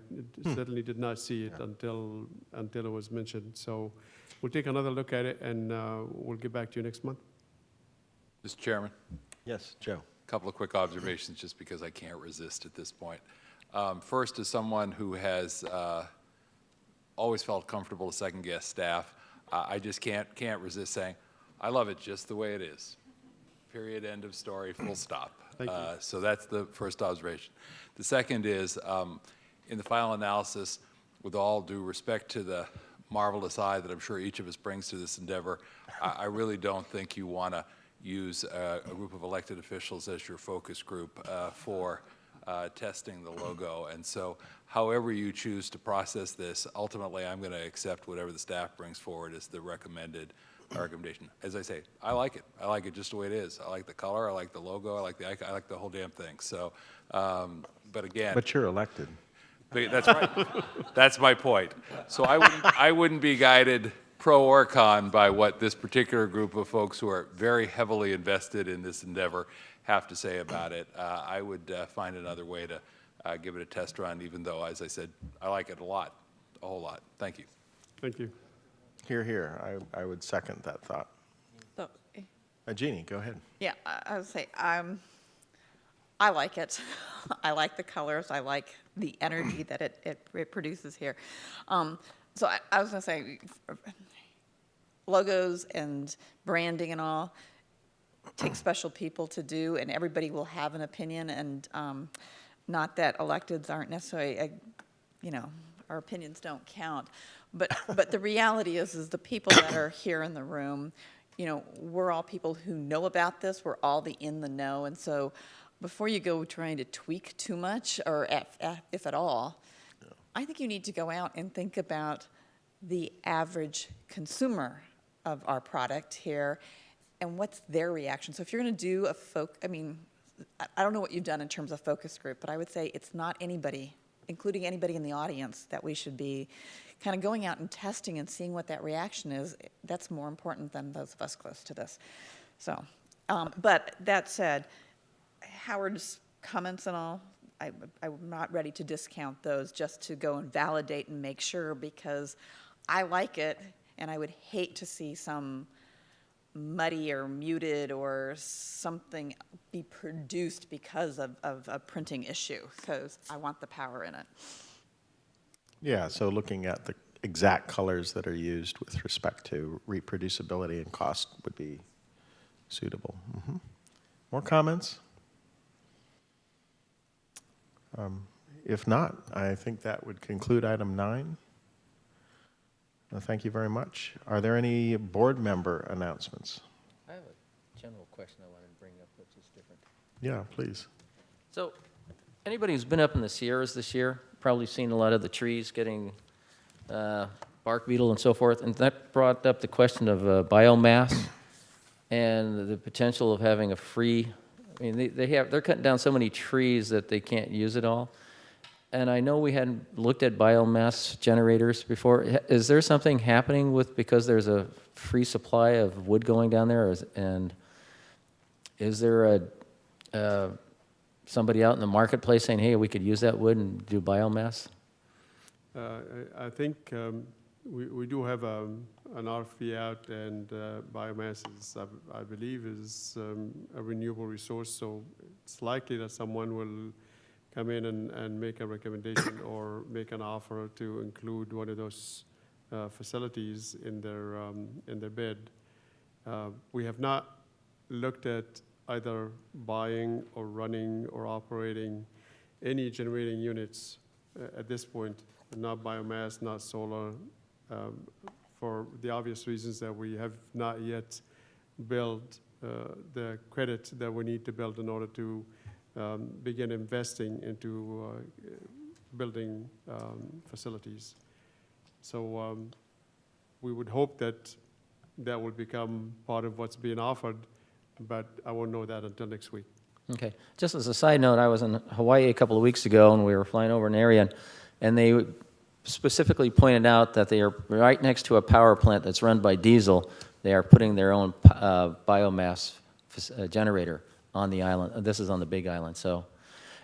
certainly did not see it until it was mentioned. So we'll take another look at it, and we'll get back to you next month. Mr. Chairman? Yes, Joe. A couple of quick observations just because I can't resist at this point. First, as someone who has always felt comfortable to second-guess staff, I just can't resist saying, I love it just the way it is. Period, end of story, full stop. So that's the first observation. The second is, in the final analysis, with all due respect to the marvelous eye that I'm sure each of us brings to this endeavor, I really don't think you want to use a group of elected officials as your focus group for testing the logo. And so however you choose to process this, ultimately I'm going to accept whatever the staff brings forward as the recommendation. As I say, I like it. I like it just the way it is. I like the color. I like the logo. I like the whole damn thing. So, but again. But you're elected. That's right. That's my point. So I wouldn't be guided pro or con by what this particular group of folks who are very heavily invested in this endeavor have to say about it. I would find another way to give it a test run, even though, as I said, I like it a lot, a whole lot. Thank you. Thank you. Hear, hear. I would second that thought. So, Jeannie, go ahead. yeah, I would say I like it. I like the colors. I like the energy that it produces here. So I was going to say, logos and branding and all take special people to do, and everybody will have an opinion, and not that electeds aren't necessarily, you know, our opinions don't count. But the reality is the people that are here in the room, you know, we're all people who know about this. We're all in the know. And so before you go trying to tweak too much, or if at all, I think you need to go out and think about the average consumer of our product here and what's their reaction. So if you're going to do I mean, I don't know what you've done in terms of focus group, but I would say it's not anybody, including anybody in the audience, that we should be kind of going out and testing and seeing what that reaction is. That's more important than those of us close to this. So, but that said, Howard's comments and all, I'm not ready to discount those, just to go and validate and make sure, because I like it, and I would hate to see some muddy or muted or something be produced because of a printing issue, because I want the power in it. Yeah, so looking at the exact colors that are used with respect to reproducibility and cost would be suitable. More comments? If not, I think that would conclude item 9. Thank you very much. Are there any board member announcements? I have a general question I wanted to bring up, which is different. Yeah, please. So, anybody who's been up in the Sierras this year, probably seen a lot of the trees getting bark beetle and so forth, and that brought up the question of biomass and the potential of having a free. I mean, they're cutting down so many trees that they can't use it all. And I know we hadn't looked at biomass generators before. Is there something happening with, because there's a free supply of wood going down there, and is there somebody out in the marketplace saying, hey, we could use that wood and do biomass? I think we do have an RFP out, and biomass is, I believe, is a renewable resource, so it's likely that someone will come in and make a recommendation or make an offer to include one of those facilities in their bid. We have not looked at either buying or running or operating any generating units at this point, not biomass, not solar, for the obvious reasons that we have not yet built the credit that we need to build in order to begin investing into building facilities. So we would hope that that will become part of what's being offered, but I won't know that until next week. Okay. Just as a side note, I was in Hawaii a couple of weeks ago, and we were flying over an area, and they specifically pointed out that they are right next to a power plant that's run by diesel. They are putting their own biomass generator on the island. This is on the Big Island. So,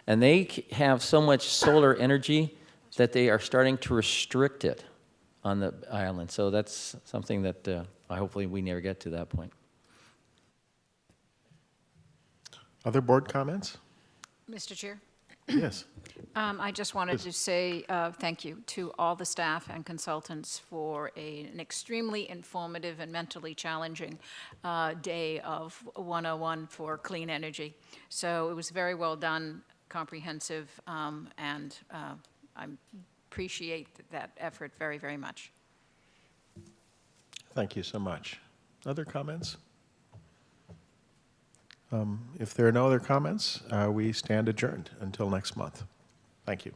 and they have so much solar energy that they are starting to restrict it on the island. So that's something that hopefully we never get to that point. Other board comments? Mr. Chair? Yes. I just wanted to say thank you to all the staff and consultants for an extremely informative and mentally challenging day of 101 for clean energy. So it was very well done, comprehensive, and I appreciate that effort very, very much. Thank you so much. Other comments? If there are no other comments, we stand adjourned until next month. Thank you.